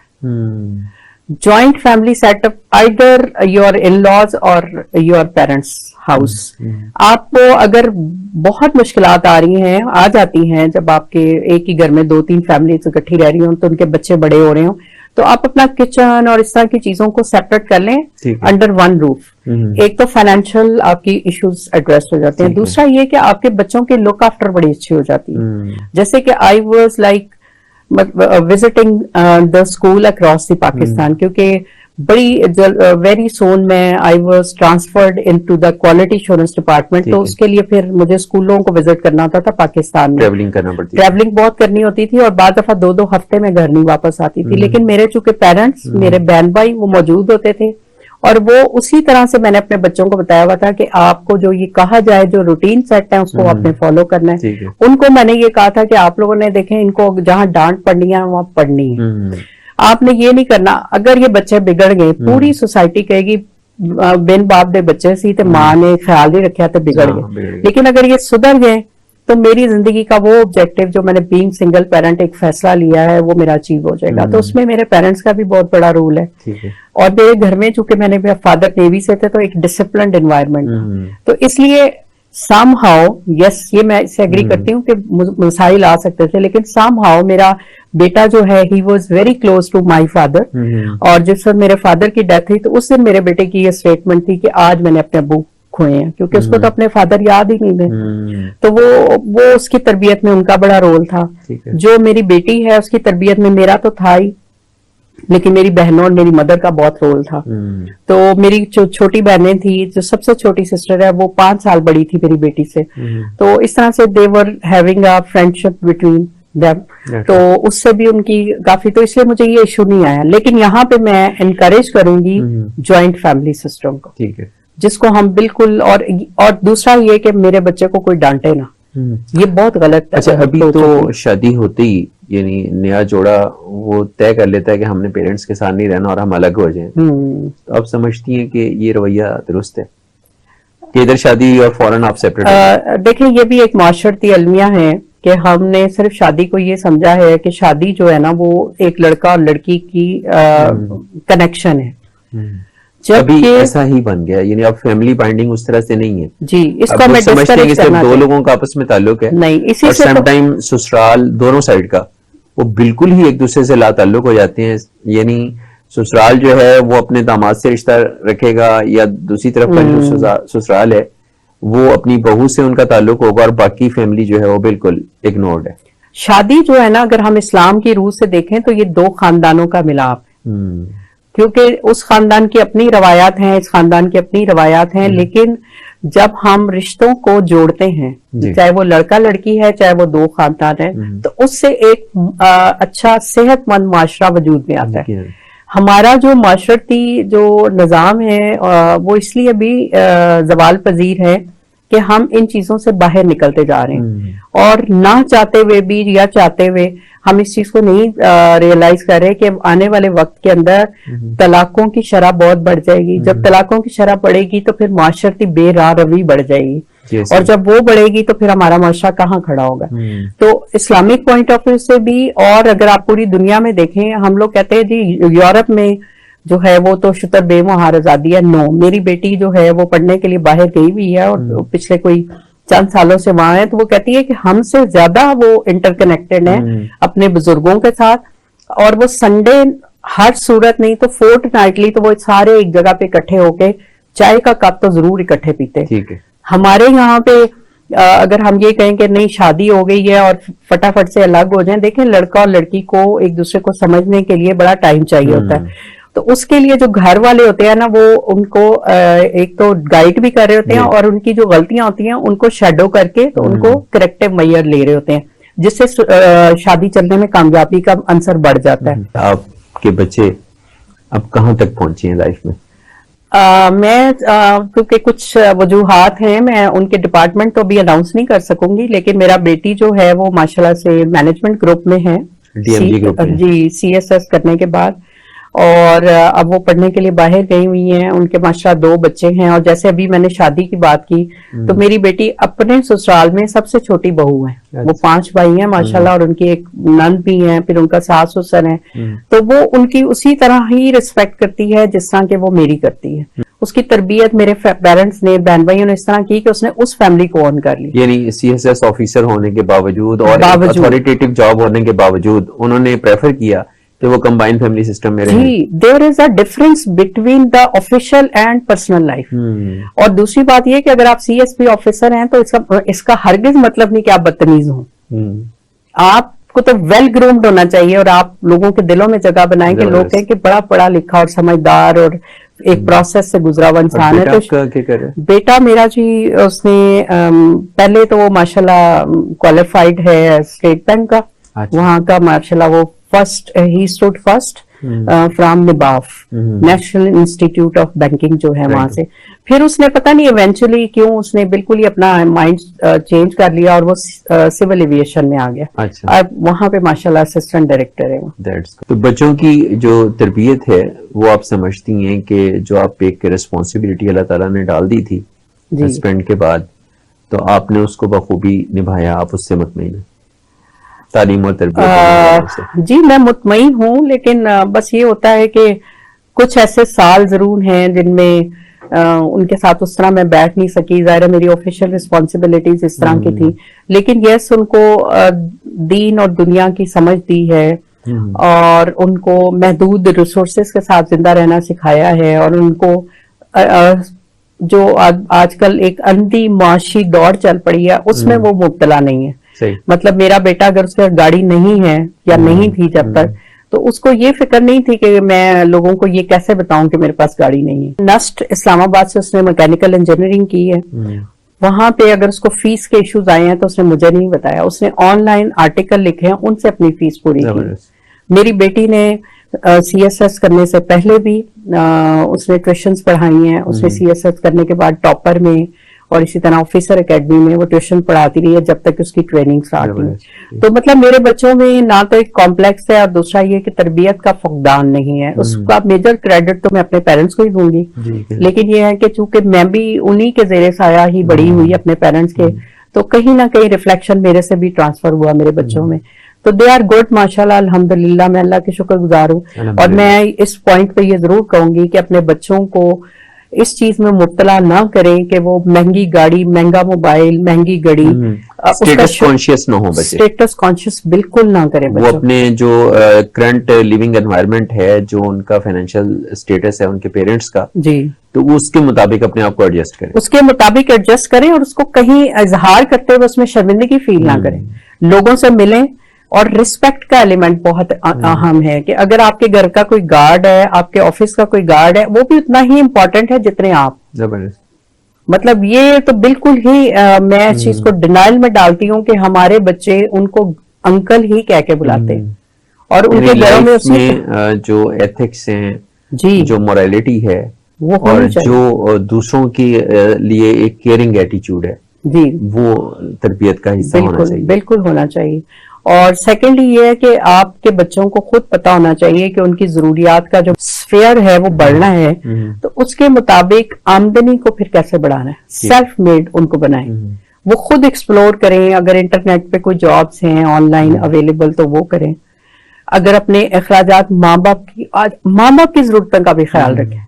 B: Joint family setup, either your in laws or your parents house. आपको अगर बहुत मुश्किलात आ जाती हैं जब आपके एक ही घर में 2-3 फैमिलीज इकट्ठी रह रही हो, तो उनके बच्चे बड़े हो रहे हो, तो आप अपना किचन और इस तरह की चीजों को सेपरेट कर लें अंडर वन रूफ। एक तो फाइनेंशियल आपकी इश्यूज एड्रेस हो जाते हैं, दूसरा ये कि आपके बच्चों की लुक आफ्टर बड़ी अच्छी हो जाती है। जैसे कि I was like visiting the school across the Pakistan, क्योंकि बड़ी वेरी सोन में I was transferred into the quality assurance department. तो उसके लिए फिर मुझे स्कूलों को विजिट करना होता था पाकिस्तान में, ट्रैवलिंग बहुत करनी होती थी, और बाद दफा 2-2 हफ्ते में घर नहीं वापस आती थी। लेकिन मेरे चूंकि पेरेंट्स, मेरे बहन भाई वो मौजूद होते थे, और वो उसी तरह से मैंने अपने बच्चों को बताया हुआ था कि आपको जो ये कहा जाए, जो रूटीन सेट है उसको आपने फॉलो करना
A: ठीक
B: है।
A: है।
B: उनको मैंने ये कहा था कि आप लोगों ने देखें, इनको जहां डांट पड़नी है वहां पढ़नी है, आपने ये नहीं करना। अगर ये बच्चे बिगड़ गए, पूरी सोसाइटी कहेगी बिन बाप दे बच्चे सी ते मां ने ख्याल नहीं रखा तो बिगड़
A: हाँ, बिगड़
B: गए।
A: गए।
B: लेकिन अगर ये सुधर गए तो मेरी जिंदगी का वो ऑब्जेक्टिव जो मैंने बीइंग सिंगल पेरेंट एक फैसला लिया है वो मेरा अचीव हो जाएगा। तो उसमें मेरे पेरेंट्स का भी बहुत बड़ा रोल है।
A: ठीक है।
B: और मेरे घर में चूंकि मेरे फादर नेवी से थे तो एक डिसिप्लिन्ड एनवायरनमेंट था, तो इसलिए समहाउ यस, ये मैं इससे एग्री करती हूँ कि मसाइल आ सकते थे, लेकिन समहाउ मेरा बेटा जो है he was very close to my father. और जिस वक्त मेरे फादर की डेथ हुई तो उस दिन मेरे बेटे की ये स्टेटमेंट थी कि आज मैंने अपने अब्बू खोए हैं, क्योंकि उसको तो अपने फादर याद ही नहीं थे। तो वो उसकी तरबियत में उनका बड़ा रोल था। जो मेरी बेटी है उसकी तरबियत में मेरा तो था ही, लेकिन मेरी बहनों और मेरी मदर का बहुत रोल था। तो मेरी जो छोटी बहनें थी, जो सबसे छोटी सिस्टर है वो 5 साल बड़ी थी मेरी बेटी से, तो इस तरह से they were having a friendship between them. तो उससे भी उनकी काफी, तो इसलिए मुझे ये इशू नहीं आया। लेकिन यहाँ पे मैं एनकरेज करूंगी ज्वाइंट फैमिली सिस्टम को,
A: ठीक है,
B: जिसको हम बिल्कुल, और दूसरा ये कि मेरे बच्चे को कोई डांटे ना, ये बहुत गलत है।
A: अच्छा, अभी तो शादी होते ही यानी नया जोड़ा वो तय कर लेता है कि हमने पेरेंट्स के साथ नहीं रहना और हम अलग हो जाएं। तो आप समझती हैं कि ये रवैया दुरुस्त है कि इधर शादी और फौरन आप सेपरेट?
B: देखिए, ये भी एक माशरती अलमिया है कि हमने सिर्फ शादी को ये समझा है कि शादी जो है ना वो एक लड़का और लड़की की कनेक्शन है।
A: अभी ऐसा ही बन गया, यानी अब फैमिली बाइंडिंग उस तरह से नहीं है
B: जी। इसको मैं
A: समझते हैं कि सिर्फ दो लोगों का आपस में ताल्लुक है,
B: नहीं, इसी
A: और
B: से
A: समटाइम ससुराल दोनों साइड का वो बिल्कुल ही एक दूसरे से लाताल्लुक हो जाते हैं। यानी ससुराल जो है वो अपने दामाद से रिश्ता रखेगा, या दूसरी तरफ का जो ससुराल है वो अपनी बहू से उनका ताल्लुक होगा, और बाकी फैमिली जो है वो बिल्कुल इग्नोर्ड है।
B: शादी जो है ना, अगर हम इस्लाम की रूह से देखें तो ये 2 खानदानों का मिलाप है, क्योंकि उस खानदान की अपनी रवायात हैं, इस खानदान की अपनी रवायात हैं। लेकिन जब हम रिश्तों को जोड़ते हैं, चाहे वो लड़का लड़की है, चाहे वो 2 खानदान है, तो उससे एक अच्छा सेहतमंद माशरा वजूद में आता है। हमारा जो माशरती जो निजाम है वो इसलिए भी जवाल पजीर है कि हम इन चीजों से बाहर निकलते जा रहे हैं, और ना चाहते हुए भी या चाहते हुए हम इस चीज को नहीं रियलाइज कर रहे कि आने वाले वक्त के अंदर तलाकों की शरह बहुत बढ़ जाएगी। जब तलाकों की शरह बढ़ेगी तो फिर माशरती बेराह रवी बढ़ जाएगी, और जब वो बढ़ेगी तो फिर हमारा माशरा कहाँ खड़ा होगा। तो इस्लामिक पॉइंट ऑफ व्यू से भी, और अगर आप पूरी दुनिया में देखें, हम लोग कहते हैं जी यूरोप में जो है वो तो शुतर बेमुहार आजादी है। नो, मेरी बेटी जो है वो पढ़ने के लिए बाहर गई हुई है, और पिछले कोई चंद सालों से वहां है, तो वो कहती है कि हमसे ज्यादा वो इंटरकनेक्टेड है अपने बुजुर्गों के साथ। और वो संडे हर सूरत नहीं तो फोर्टनाइटली तो वो सारे एक जगह पे इकट्ठे होके चाय का कप तो जरूर इकट्ठे पीते।
A: ठीक है।
B: हमारे यहाँ पे अगर हम ये कहें कि नहीं शादी हो गई है और फटाफट से अलग हो जाएं, देखें लड़का और लड़की को एक दूसरे को समझने के लिए बड़ा टाइम चाहिए होता है। तो उसके लिए जो घर वाले होते हैं ना, वो उनको एक तो गाइड भी कर रहे होते हैं, और उनकी जो गलतियां होती हैं उनको शेडो करके तो उनको करेक्टिव मेजर ले रहे होते हैं, जिससे शादी चलने में कामयाबी का अंसर बढ़ जाता है।
A: आपके बच्चे अब कहाँ तक पहुंचे हैं लाइफ में?
B: मैं क्योंकि कुछ वजूहात हैं, मैं उनके डिपार्टमेंट तो भी अनाउंस नहीं कर सकूंगी, लेकिन मेरा बेटी जो है वो माशाल्लाह से मैनेजमेंट ग्रुप में है,
A: DMG ग्रुप में।
B: जी, CSS करने के बाद, और अब वो पढ़ने के लिए बाहर गई हुई हैं। उनके माशाल्लाह 2 बच्चे हैं, और जैसे अभी मैंने शादी की बात की तो मेरी बेटी अपने ससुराल में सबसे छोटी बहू है। वो 5 भाई हैं माशाल्लाह, और उनकी एक नंद भी है, फिर उनका सास ससुर है। तो वो उनकी उसी तरह ही रिस्पेक्ट करती है जिस तरह के वो मेरी करती है। उसकी तरबियत मेरे पेरेंट्स ने, बहन भाइयों ने इस तरह की कि उसने उस फैमिली को ऑन कर ली।
A: यानी CSS ऑफिसर होने के बावजूद और अथॉरिटेटिव जॉब होने के बावजूद उन्होंने प्रेफर किया कि वो कंबाइंड फैमिली सिस्टम में रहें।
B: जी, there is a difference between the official and personal life. और दूसरी बात ये कि अगर आप CSP ऑफिसर हैं तो इसका हरगिज मतलब नहीं कि आप बदतमीज हों। आपको तो वेल ग्रूम्ड होना चाहिए, और आप लोगों के दिलों में जगह बनाएं कि लोग कहें कि बड़ा पढ़ा लिखा और समझदार और एक प्रोसेस से गुजरा हुआ इंसान है। तो बेटा मेरा जी, उसने पहले तो वो माशाल्लाह क्वालिफाइड है स्टेट बैंक का, वहां का माशाल्लाह वो first, he stood first from निबाफ, नेशनल इंस्टीट्यूट ऑफ बैंकिंग जो है वहां से। फिर उसने पता नहीं इवेंचुअली क्यों उसने बिल्कुल ही अपना माइंड चेंज कर लिया और वो सिविल एविएशन में आ गया।
A: अच्छा।
B: अब वहां पे माशाल्लाह असिस्टेंट डायरेक्टर है वो।
A: तो बच्चों की जो तरबियत है वो आप समझती हैं कि जो आप एक रिस्पॉन्सिबिलिटी अल्लाह ताला ने डाल दी थी हस्बैंड के बाद, तो आपने उसको बखूबी निभाया, आप उससे मुतमईन हैं तालीम और तरबियत से?
B: जी मैं मुतमईन हूँ, लेकिन बस ये होता है कि कुछ ऐसे साल जरूर हैं जिनमें उनके साथ उस तरह मैं बैठ नहीं सकी। ज़ाहिर है मेरी ऑफिशियल रिस्पॉन्सिबिलिटीज इस तरह की थी, लेकिन यस उनको दीन और दुनिया की समझ दी है और उनको महदूद रिसोर्सेज के साथ जिंदा रहना सिखाया है और उनको जो आजकल एक अंधी मुआशी दौड़ चल पड़ी है उसमें वो मुब्तला नहीं है।
A: सही।
B: मतलब मेरा बेटा अगर उसके गाड़ी नहीं है या नहीं थी जब तक, तो उसको ये फिक्र नहीं थी कि मैं लोगों को ये कैसे बताऊं कि मेरे पास गाड़ी नहीं है। नस्ट इस्लामाबाद से उसने मैकेनिकल इंजीनियरिंग की है। वहां पे अगर उसको फीस के इश्यूज आए हैं तो उसने मुझे नहीं बताया, उसने ऑनलाइन आर्टिकल लिखे हैं, उनसे अपनी फीस पूरी की। मेरी बेटी ने CSS करने से पहले भी उसने ट्यूशंस पढ़ाई हैं। उसने CSS करने के बाद टॉपर में और इसी तरह ऑफिसर एकेडमी में वो ट्यूशन पढ़ाती रही है जब तक उसकी ट्रेनिंग स्टार्ट हुई। तो मतलब मेरे बच्चों में ना तो एक कॉम्प्लेक्स है और दूसरा ये कि तरबियत का फुकदान नहीं है। उसका मेजर क्रेडिट तो मैं अपने पेरेंट्स को ही दूंगी, लेकिन ये है कि चूंकि मैं भी उन्हीं के जेरे साया ही बड़ी हुई अपने पेरेंट्स के, तो कहीं ना कहीं रिफ्लेक्शन मेरे से भी ट्रांसफर हुआ मेरे बच्चों में। तो दे आर गुड माशाल्लाह, अल्हम्दुलिल्लाह, मैं अल्लाह के शुक्रगुजार हूँ। और मैं इस पॉइंट पे ये जरूर कहूंगी कि अपने बच्चों को इस चीज में मुब्तला ना करें कि वो महंगी गाड़ी, महंगा मोबाइल, महंगी घड़ी,
A: स्टेटस कॉन्शियस ना हो बच्चे।
B: स्टेटस कॉन्शियस बिल्कुल ना करें
A: वो अपने जो करंट लिविंग एनवायरनमेंट है, जो उनका फाइनेंशियल स्टेटस है उनके पेरेंट्स का, जी, तो वो उसके मुताबिक अपने आप को एडजस्ट करें,
B: उसके मुताबिक एडजस्ट करें और उसको कहीं इजहार करते हुए उसमें शर्मिंदगी फील ना करें। लोगों से मिलें और रिस्पेक्ट का एलिमेंट बहुत अहम है कि अगर आपके घर का कोई गार्ड है, आपके ऑफिस का कोई गार्ड है, वो भी उतना ही इम्पोर्टेंट है जितने आप।
A: जबरदस्त।
B: मतलब ये तो बिल्कुल ही मैं इस चीज को डिनाइल में डालती हूँ कि हमारे बच्चे उनको अंकल ही कह के बुलाते हैं और उनके घरों में उसमें
A: जो एथिक्स हैं,
B: जी,
A: जो मोरालिटी है,
B: वो
A: और जो दूसरों के लिए एक केयरिंग एटीट्यूड है, जी, वो तरबियत का हिस्सा होना चाहिए।
B: बिल्कुल होना चाहिए। और सेकेंडली ये है कि आपके बच्चों को खुद पता होना चाहिए कि उनकी जरूरियात का जो स्फेयर है वो बढ़ना है, तो उसके मुताबिक आमदनी को फिर कैसे बढ़ाना है, सेल्फ मेड उनको बनाएं, वो खुद एक्सप्लोर करें। अगर इंटरनेट पे कोई जॉब्स हैं ऑनलाइन अवेलेबल तो वो करें। अगर अपने अखराजात माँ बाप की जरूरतों का भी ख्याल रखें।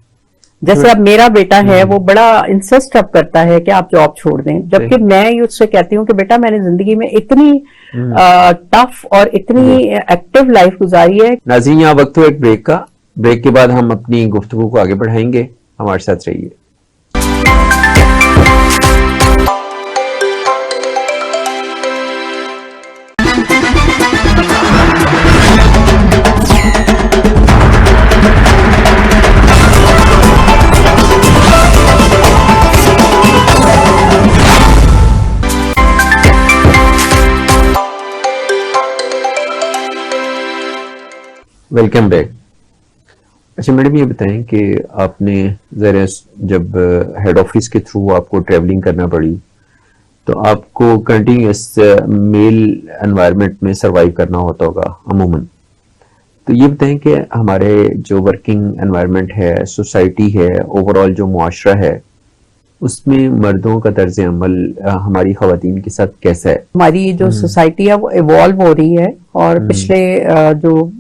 B: जैसे अब मेरा बेटा है वो बड़ा इंसिस्ट अब करता है कि आप जॉब छोड़ दें, जबकि मैं उससे कहती हूँ कि बेटा मैंने जिंदगी में इतनी टफ और इतनी एक्टिव लाइफ गुजारी है।
A: नाज़रीन, यहाँ वक्त हो एक ब्रेक का। ब्रेक के बाद हम अपनी गुफ्तगू को आगे बढ़ाएंगे, हमारे साथ रहिए। Welcome back. अच्छा मैडम, ये बताएं कि आपने ज़रा जब हेड ऑफिस के थ्रू आपको ट्रैवलिंग करना पड़ी तो आपको कंटिन्यूस मेल एनवायरनमेंट में सरवाइव करना होता होगा अमूमन, तो ये बताएं कि हमारे जो वर्किंग एनवायरनमेंट है, सोसाइटी है, ओवरऑल जो मुआशरा है, उसमें मर्दों का तर्ज अमल हमारी खवातीन के साथ कैसा है?
B: हमारी जो सोसाइटी है वो इवॉल्व हो रही है और पिछले जो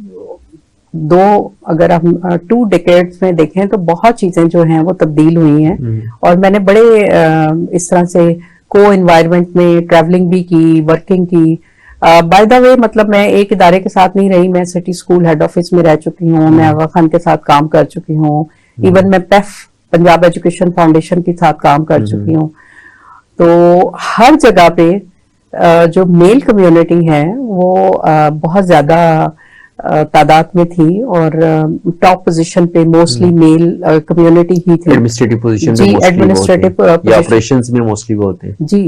B: अगर हम 2 डिकेड्स में देखें तो बहुत चीजें जो हैं वो तब्दील हुई हैं। और मैंने बड़े इस तरह से को एनवायरनमेंट में ट्रैवलिंग भी की, वर्किंग की। बाय द वे, मतलब मैं एक इदारे के साथ नहीं रही, मैं सिटी स्कूल हेड ऑफिस में रह चुकी हूँ, मैं आगा खान के साथ काम कर चुकी हूँ, इवन मैं पेफ पंजाब एजुकेशन फाउंडेशन के साथ काम कर चुकी हूँ। तो हर जगह पे जो मेल कम्युनिटी है वो बहुत ज्यादा तादाद में थी और टॉप पोजीशन पे मोस्टली मेल कम्युनिटी ही थी।
A: एडमिनिस्ट्रेटिव पोजीशन में मोस्टली, एडमिनिस्ट्रेटिव या ऑपरेशंस में मोस्टली वो होते हैं।
B: जी,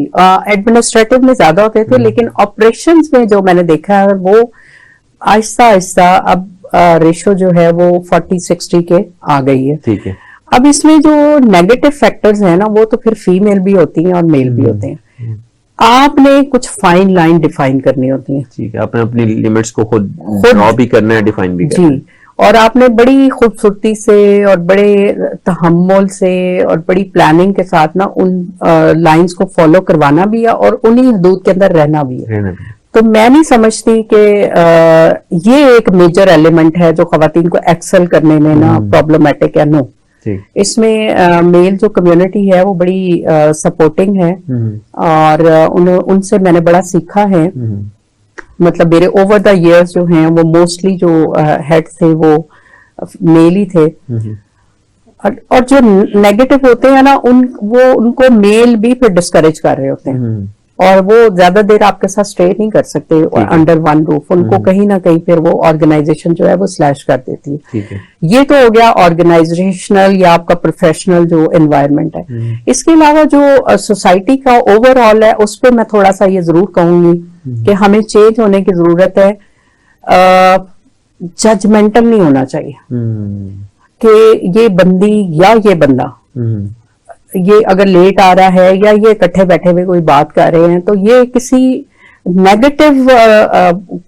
B: एडमिनिस्ट्रेटिव में ज्यादा होते थे, लेकिन ऑपरेशंस में जो मैंने देखा है वो आहिस्ता आहिस्ता अब रेशो जो है वो 40-60 के आ गई है।
A: ठीक है।
B: अब इसमें जो नेगेटिव फैक्टर्स हैं ना, वो तो फिर फीमेल भी होती हैं और मेल भी होते हैं। आपने कुछ फाइन लाइन डिफाइन करनी होती है।
A: ठीक है, आपने अपनी लिमिट्स को खुद ड्रॉ भी करना है, डिफाइन भी करना है।
B: जी, और आपने बड़ी खूबसूरती से और बड़े तहम्मुल से और बड़ी प्लानिंग के साथ ना उन लाइंस को फॉलो करवाना भी है और उन्हीं हदूद के अंदर रहना भी है। तो मैं नहीं समझती कि ये एक मेजर एलिमेंट है जो खवातीन को एक्सेल करने में ना प्रॉब्लमेटिक है। नो, इसमें मेल जो कम्युनिटी है वो बड़ी सपोर्टिंग है और उनसे मैंने बड़ा सीखा है। मतलब मेरे ओवर द इयर्स जो हैं वो मोस्टली जो हेड थे वो मेल ही थे और जो नेगेटिव होते हैं ना उनको मेल भी फिर डिस्करेज कर रहे होते हैं और वो ज्यादा देर आपके साथ स्टे नहीं कर सकते अंडर वन रूफ। उनको कहीं ना कहीं फिर वो ऑर्गेनाइजेशन जो है वो स्लैश कर देती है।
A: ठीक है।
B: ये तो हो गया ऑर्गेनाइजेशनल या आपका प्रोफेशनल जो एनवायरनमेंट है। इसके अलावा जो सोसाइटी का ओवरऑल है उस पर मैं थोड़ा सा ये जरूर कहूंगी कि हमें चेंज होने की जरूरत है। जजमेंटल नहीं होना चाहिए कि ये बंदी या ये बंदा ये अगर लेट आ रहा है या ये इकट्ठे बैठे हुए कोई बात कर रहे हैं तो ये किसी नेगेटिव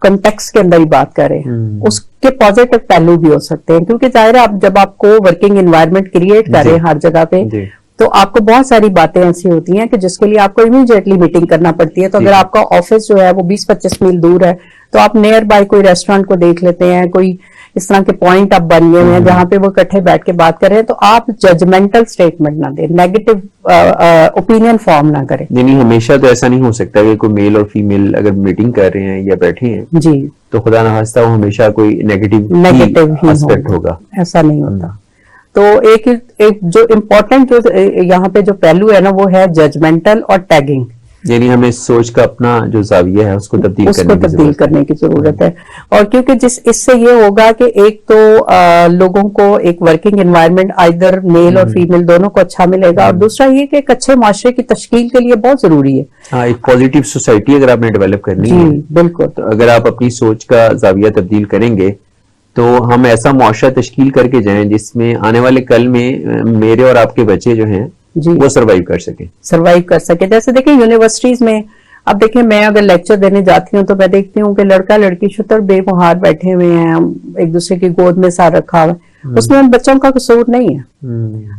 B: कंटेक्स्ट के अंदर ही बात कर रहे हैं। उसके पॉजिटिव पहलू भी हो सकते हैं क्योंकि जाहिर है आप जब आपको वर्किंग एनवायरनमेंट क्रिएट कर रहे हैं हर जगह पे तो आपको बहुत सारी बातें ऐसी होती हैं कि जिसके लिए आपको इमीडिएटली मीटिंग करना पड़ती है। तो अगर आपका ऑफिस जो है वो 20-25 मील दूर है तो आप नियर बाय कोई रेस्टोरेंट को देख लेते हैं, कोई इस तरह के पॉइंट आप बन गए हैं जहां पे वो इकट्ठे बैठ के बात कर रहे हैं। तो आप जजमेंटल स्टेटमेंट ना दें, नेगेटिव ओपिनियन फॉर्म ना करें।
A: नहीं, हमेशा तो ऐसा नहीं हो सकता कि कोई मेल और फीमेल अगर मीटिंग कर रहे हैं या बैठे हैं
B: जी
A: तो खुदा ना खास्ता वो हमेशा कोई नेगेटिव एस्पेक्ट होगा,
B: ऐसा नहीं होता। तो एक जो इम्पोर्टेंट जो यहाँ पे जो पहलू है ना वो है जजमेंटल और टैगिंग।
A: यानी हमें सोच का अपना जो जाविया है उसको तब्दील
B: करने की जरूरत है। और क्योंकि इससे ये होगा कि एक तो लोगों को एक वर्किंग एनवायरनमेंट आइदर मेल और फीमेल दोनों को अच्छा मिलेगा और दूसरा ये कि एक अच्छे माशरे की तश्कील के लिए बहुत जरूरी है।
A: हाँ, एक पॉजिटिव सोसाइटी अगर आपने डेवलप करनी है
B: बिल्कुल,
A: तो अगर आप अपनी सोच का जाविया तब्दील करेंगे तो हम ऐसा मुआशरा तश्कील करके जाएं जिसमें आने वाले कल में मेरे और आपके बच्चे जो हैं वो सर्वाइव कर सके। जैसे देखिए यूनिवर्सिटीज में अब देखिए मैं अगर लेक्चर देने जाती हूँ तो मैं देखती हूँ कि लड़का लड़की शुतर बेमुहार बैठे हुए हैं, एक दूसरे की गोद में सार रखा हुआ है, उसमें उन बच्चों का कसूर नहीं है।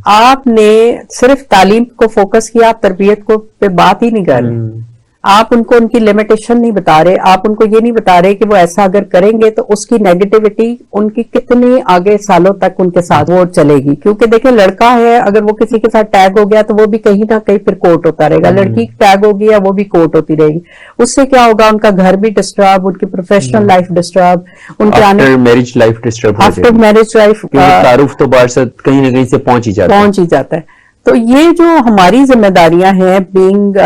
A: आपने सिर्फ तालीम को फोकस किया, आप तरबियत को पे बात ही नहीं कर रहे। आप उनको उनकी लिमिटेशन नहीं बता रहे, आप उनको ये नहीं बता रहे कि वो ऐसा अगर करेंगे तो उसकी नेगेटिविटी उनकी कितनी आगे सालों तक उनके साथ वो चलेगी। क्योंकि देखिए लड़का है अगर वो किसी के साथ टैग हो गया तो वो भी कहीं ना कहीं फिर कोर्ट होता रहेगा, लड़की टैग हो गया वो भी कोर्ट होती रहेगी। उससे क्या होगा, उनका घर भी डिस्टर्ब, उनकी प्रोफेशनल लाइफ डिस्टर्ब, उनके after marriage life disturb,
B: after marriage life
A: तारुफ तो बार कहीं ना कहीं से पहुंच ही जाता है।
B: तो ये जो हमारी जिम्मेदारियां हैं बीइंग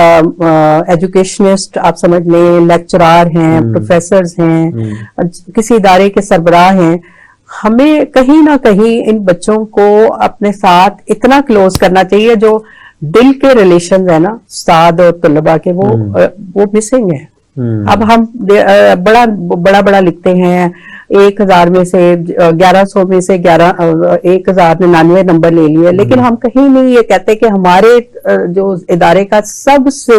B: एजुकेशनिस्ट, आप समझ लें लेक्चरार हैं, प्रोफेसर्स हैं, किसी इदारे के सरबराह हैं, हमें कहीं ना कहीं इन बच्चों को अपने साथ इतना क्लोज करना चाहिए। जो दिल के रिलेशन है ना उस्ताद और तलबा के वो मिसिंग है। अब हम बड़ा लिखते हैं 1000 में से 1100 में से 1099 नंबर ले लिए, लेकिन हम कहीं नहीं ये कहते कि हमारे जो इदारे का सबसे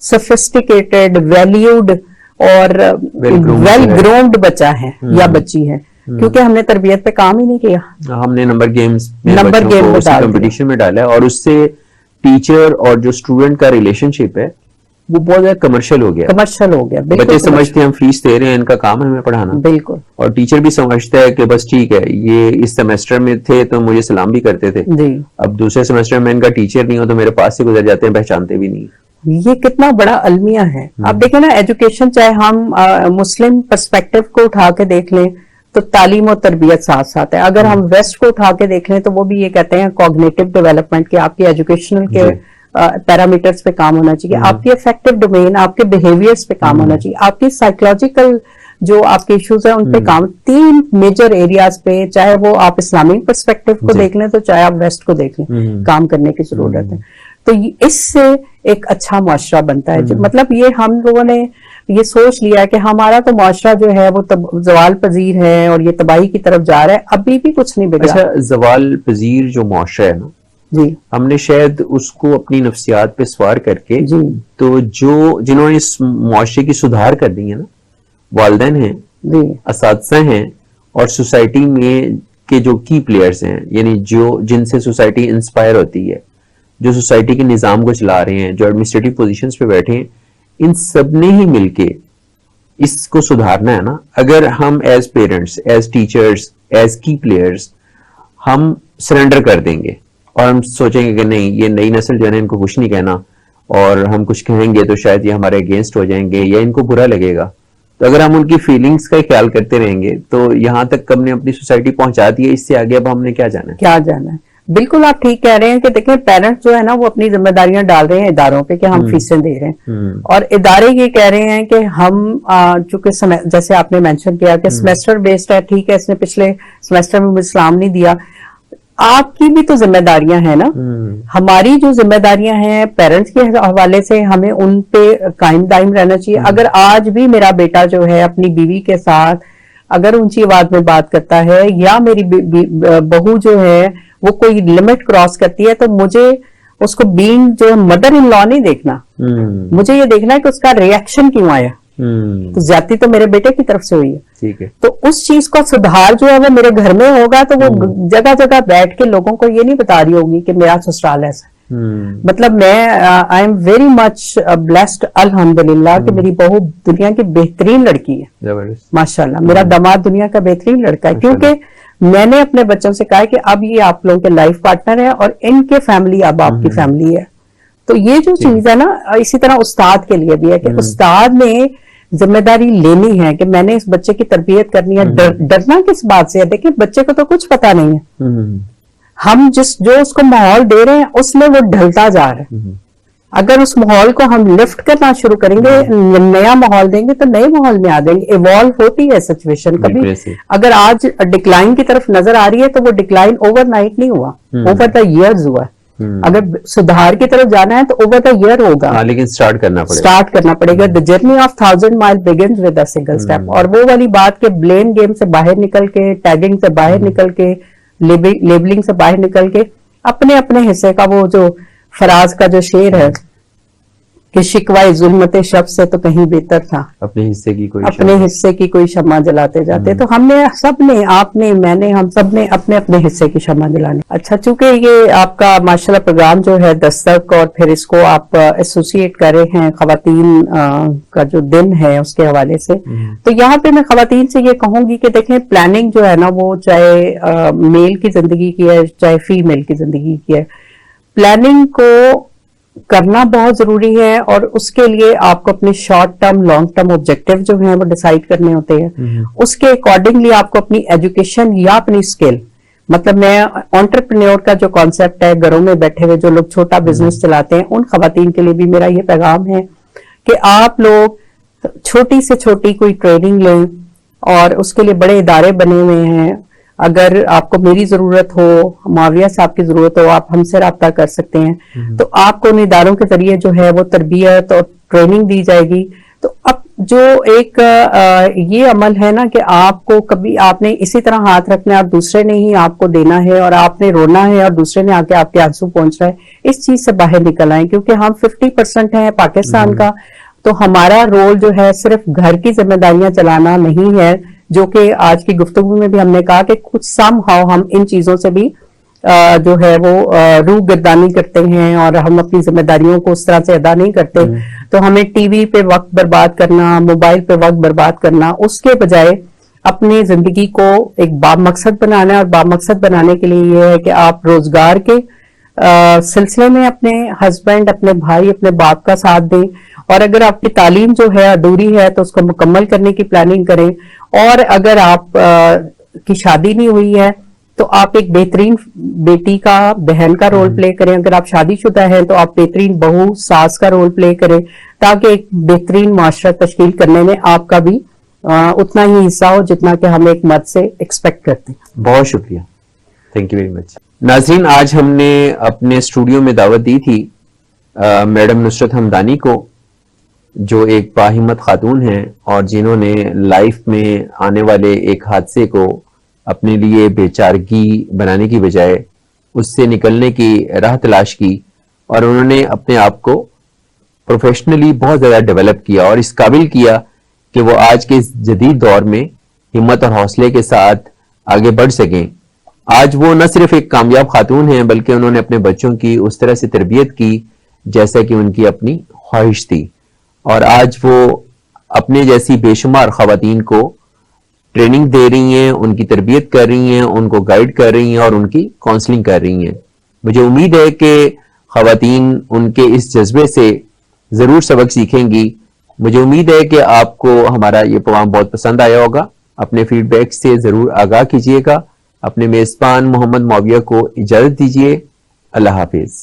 B: सोफिस्टिकेटेड, वैल्यूड और वेल ग्रूम्ड बच्चा है या बच्ची है, क्योंकि हमने तरबियत पे काम ही नहीं किया।
A: हमने नंबर गेम कंपटीशन में डाला है और उससे टीचर और जो स्टूडेंट का रिलेशनशिप है वो बहुत ज्यादा कमर्शियल हो गया। बच्चे समझते हैं हम फीस दे रहे हैं, इनका काम है हमें पढ़ाना।
B: बिल्कुल।
A: और टीचर भी समझता है कि बस ठीक है, ये इस सेमेस्टर में थे तो मुझे सलाम भी करते थे, अब दूसरे सेमेस्टर में इनका टीचर नहीं हो तो मेरे पास से गुजर जाते हैं, पहचानते भी नहीं।
B: ये कितना बड़ा अलमिया है। आप देखें ना, एजुकेशन चाहे हम मुस्लिम पर्सपेक्टिव को उठा के देख लें तो तालीम और तरबियत साथ साथ है। अगर हम वेस्ट को उठा के देख लें तो वो भी ये कहते हैं कॉग्निटिव डेवलपमेंट की आपकी एजुकेशनल के पैरामीटर्स पे काम होना चाहिए, आपकी इफेक्टिव डोमेन, आपके बिहेवियर्स पे काम होना चाहिए, आपकी साइकोलॉजिकल जो आपके इश्यूज हैं उन पे काम, 3 मेजर एरियाज पे, चाहे वो आप इस्लामिक पर्सपेक्टिव को देख लें तो चाहे आप वेस्ट को देख लें, काम करने की जरूरत है। तो इससे एक अच्छा मुआशरा बनता है। मतलब ये हम लोगों ने ये सोच लिया कि हमारा तो मुआशरा जो है वो जवाल पजीर है और ये तबाही की तरफ जा रहा है, अभी भी कुछ नहीं बिगड़ा।
A: अच्छा, जवाल पजीर जो मुआशरा है ना
B: जी,
A: हमने शायद उसको अपनी नफ्सियात पे सवार करके
B: जी,
A: तो जो जिन्होंने इस मुआशरे की सुधार कर दी है ना, वालिदैन हैं,
B: जी,
A: असातिज़ा हैं और सोसाइटी में के जो की प्लेयर्स हैं, यानी जो जिनसे सोसाइटी इंस्पायर होती है, जो सोसाइटी के निज़ाम को चला रहे हैं, जो एडमिनिस्ट्रेटिव पोजीशंस पे बैठे हैं, इन सब ने ही मिलके इसको सुधारना है ना। अगर हम as parents, as teachers, as key players हम सरेंडर कर देंगे और हम सोचेंगे कि नहीं, ये नई नस्ल जो है ना, इनको कुछ नहीं कहना और हम कुछ कहेंगे तो शायद ये हमारे अगेंस्ट हो जाएंगे या इनको बुरा लगेगा, तो अगर हम उनकी फीलिंग्स का ख्याल करते रहेंगे तो यहाँ तक हमने अपनी सोसाइटी पहुंचा दी है, इससे आगे अब हमने क्या जाना है?
B: क्या जाना है। बिल्कुल आप ठीक कह रहे हैं कि देखिए पेरेंट्स जो है ना वो अपनी जिम्मेदारियां डाल रहे हैं इदारों पे कि हम फीसें दे रहे हैं और इदारे ये कह रहे हैं कि हम चूंकि जैसे आपने मेंशन किया कि सेमेस्टर बेस्ड है, ठीक है, इसने पिछले सेमेस्टर में इस्लाम नहीं दिया, आपकी भी तो जिम्मेदारियां हैं ना। हमारी जो जिम्मेदारियां हैं पेरेंट्स के हवाले से हमें उन पे कायम दायम रहना चाहिए। अगर आज भी मेरा बेटा जो है अपनी बीवी के साथ अगर ऊंची आवाज में बात करता है या मेरी बहू जो है वो कोई लिमिट क्रॉस करती है, तो मुझे उसको बीइंग जो मदर इन लॉ नहीं देखना, मुझे ये देखना है कि उसका रिएक्शन क्यों आया। तो ज्यादती तो मेरे बेटे की तरफ से हुई है, ठीक है, तो उस चीज का सुधार जो है वो मेरे घर में होगा, तो वो जगह जगह बैठ के लोगों को ये नहीं बता रही होगी कि मेरा ससुराल ऐसा है। मतलब मैं I am very much blessed अल्हम्दुलिल्लाह कि मेरी बहू दुनिया की बेहतरीन लड़की है, माशाल्लाह। मेरा दामाद दुनिया का बेहतरीन लड़का है, क्योंकि मैंने अपने बच्चों से कहा कि अब ये आप लोगों के लाइफ पार्टनर है और इनके फैमिली अब आपकी फैमिली है। तो ये जो चीज है ना, इसी तरह उस्ताद के लिए भी है कि उस्ताद ने जिम्मेदारी लेनी है कि मैंने इस बच्चे की तरबियत करनी है। डरना किस बात से है? देखिए बच्चे को तो कुछ पता नहीं है, हम जो उसको माहौल दे रहे हैं उसमें वो ढलता जा रहा है। अगर उस माहौल को हम लिफ्ट करना शुरू करेंगे, नया माहौल देंगे तो नए माहौल में आ जाएंगे। इवॉल्व होती है सिचुएशन कभी। अगर आज डिक्लाइन की तरफ नजर आ रही है तो वो डिक्लाइन ओवरनाइट नहीं हुआ, ओवर द इयर्स हुआ। अगर सुधार की तरफ जाना है तो ओवर द ईयर होगा,
A: लेकिन स्टार्ट करना पड़ेगा।
B: The journey of 1000 mile begins with a single step. और वो वाली बात के ब्लेम गेम से बाहर निकल के, टैगिंग से बाहर निकल के, लेबलिंग से बाहर निकल के अपने अपने हिस्से का, वो जो फराज का जो शेर है कि शिकवाए जुल्मते शब से तो कहीं बेहतर था, अपने हिस्से की कोई शम्मा जलाते जाते। तो हमने सबने, आपने, मैंने, हम सब ने अपने अपने हिस्से की शम्मा जलानी। अच्छा, चूंकि ये आपका माशाल्लाह प्रोग्राम जो है दस्तक, और फिर इसको आप एसोसिएट कर रहे हैं खवातीन का जो दिन है उसके हवाले से, तो यहाँ पे मैं खवातीन से ये कहूंगी कि देखें प्लानिंग जो है ना वो चाहे मेल की जिंदगी की है चाहे फीमेल की जिंदगी की है, प्लानिंग को करना बहुत जरूरी है। और उसके लिए आपको अपने short term, long term objective जो हैं वो डिसाइड करने होते हैं। उसके अकॉर्डिंगली आपको अपनी एजुकेशन या अपनी स्किल, मतलब मैं एंटरप्रेन्योर का जो कॉन्सेप्ट है, घरों में बैठे हुए जो लोग छोटा बिजनेस चलाते हैं, उन खवातीन के लिए भी मेरा ये पैगाम है कि आप लोग छोटी से छोटी कोई ट्रेनिंग लें, और उसके लिए बड़े इदारे बने हुए हैं। अगर आपको मेरी जरूरत हो, मुआविया साहब की जरूरत हो, आप हमसे राब्ता कर सकते हैं। तो आपको उन इदारों के जरिए जो है वो तरबियत और ट्रेनिंग दी जाएगी। तो अब जो एक ये अमल है ना कि आपको कभी आपने इसी तरह हाथ रखना है और दूसरे ने ही आपको देना है, और आपने रोना है और दूसरे ने आके आपके आंसू पहुंच रहा है, इस चीज से बाहर निकल आए। क्योंकि हम 50% है पाकिस्तान का, तो हमारा रोल जो है सिर्फ घर की जिम्मेदारियां चलाना नहीं है, जो कि आज की गुफ्तगू में भी हमने कहा कि कुछ समहाउ हम इन चीजों से भी जो है वो रूह गर्दानी करते हैं और हम अपनी जिम्मेदारियों को उस तरह से अदा नहीं करते। तो हमें टीवी पे वक्त बर्बाद करना, मोबाइल पे वक्त बर्बाद करना, उसके बजाय अपनी जिंदगी को एक बामकसद बनाना है। और बामकसद बनाने के लिए ये है कि आप रोजगार के सिलसिले में अपने हस्बैंड, अपने भाई, अपने बाप का साथ दें, और अगर आपकी तालीम जो है अधूरी है तो उसको मुकम्मल करने की प्लानिंग करें। और अगर आप की शादी नहीं हुई है तो आप एक बेहतरीन बेटी का, बहन का रोल प्ले करें। अगर आप शादीशुदा हैं तो आप बेहतरीन बहू, सास का रोल प्ले करें, ताकि एक बेहतरीन माशरा तश्कील करने में आपका भी उतना ही हिस्सा हो जितना कि हम एक मर्द से एक्सपेक्ट करते हैं।
A: बहुत शुक्रिया, थैंक यू वेरी मच। नाज़रीन, आज हमने अपने स्टूडियो में दावत दी थी मैडम नुसरत हमदानी को, जो एक बाहिम्मत खातून हैं और जिन्होंने लाइफ में आने वाले एक हादसे को अपने लिए बेचारगी बनाने की बजाय उससे निकलने की राह तलाश की और उन्होंने अपने आप को प्रोफेशनली बहुत ज़्यादा डेवलप किया और इस काबिल किया कि वो आज के इस जदीद दौर में हिम्मत और हौसले के साथ आगे बढ़ सकें। आज वो न सिर्फ एक कामयाब खातून हैं बल्कि उन्होंने अपने बच्चों की उस तरह से तरबियत की जैसा कि उनकी अपनी ख्वाहिश थी और आज वो अपने जैसी बेशुमार खवातीन को ट्रेनिंग दे रही हैं, उनकी तरबियत कर रही हैं, उनको गाइड कर रही हैं और उनकी काउंसलिंग कर रही हैं। मुझे उम्मीद है कि खवातीन उनके इस जज्बे से ज़रूर सबक सीखेंगी। मुझे उम्मीद है कि आपको हमारा ये प्रोग्राम बहुत पसंद आया होगा। अपने फीडबैक से ज़रूर आगाह कीजिएगा। अपने मेज़बान मोहम्मद मुआविया को इजाज़त दीजिए। अल्लाह हाफिज़।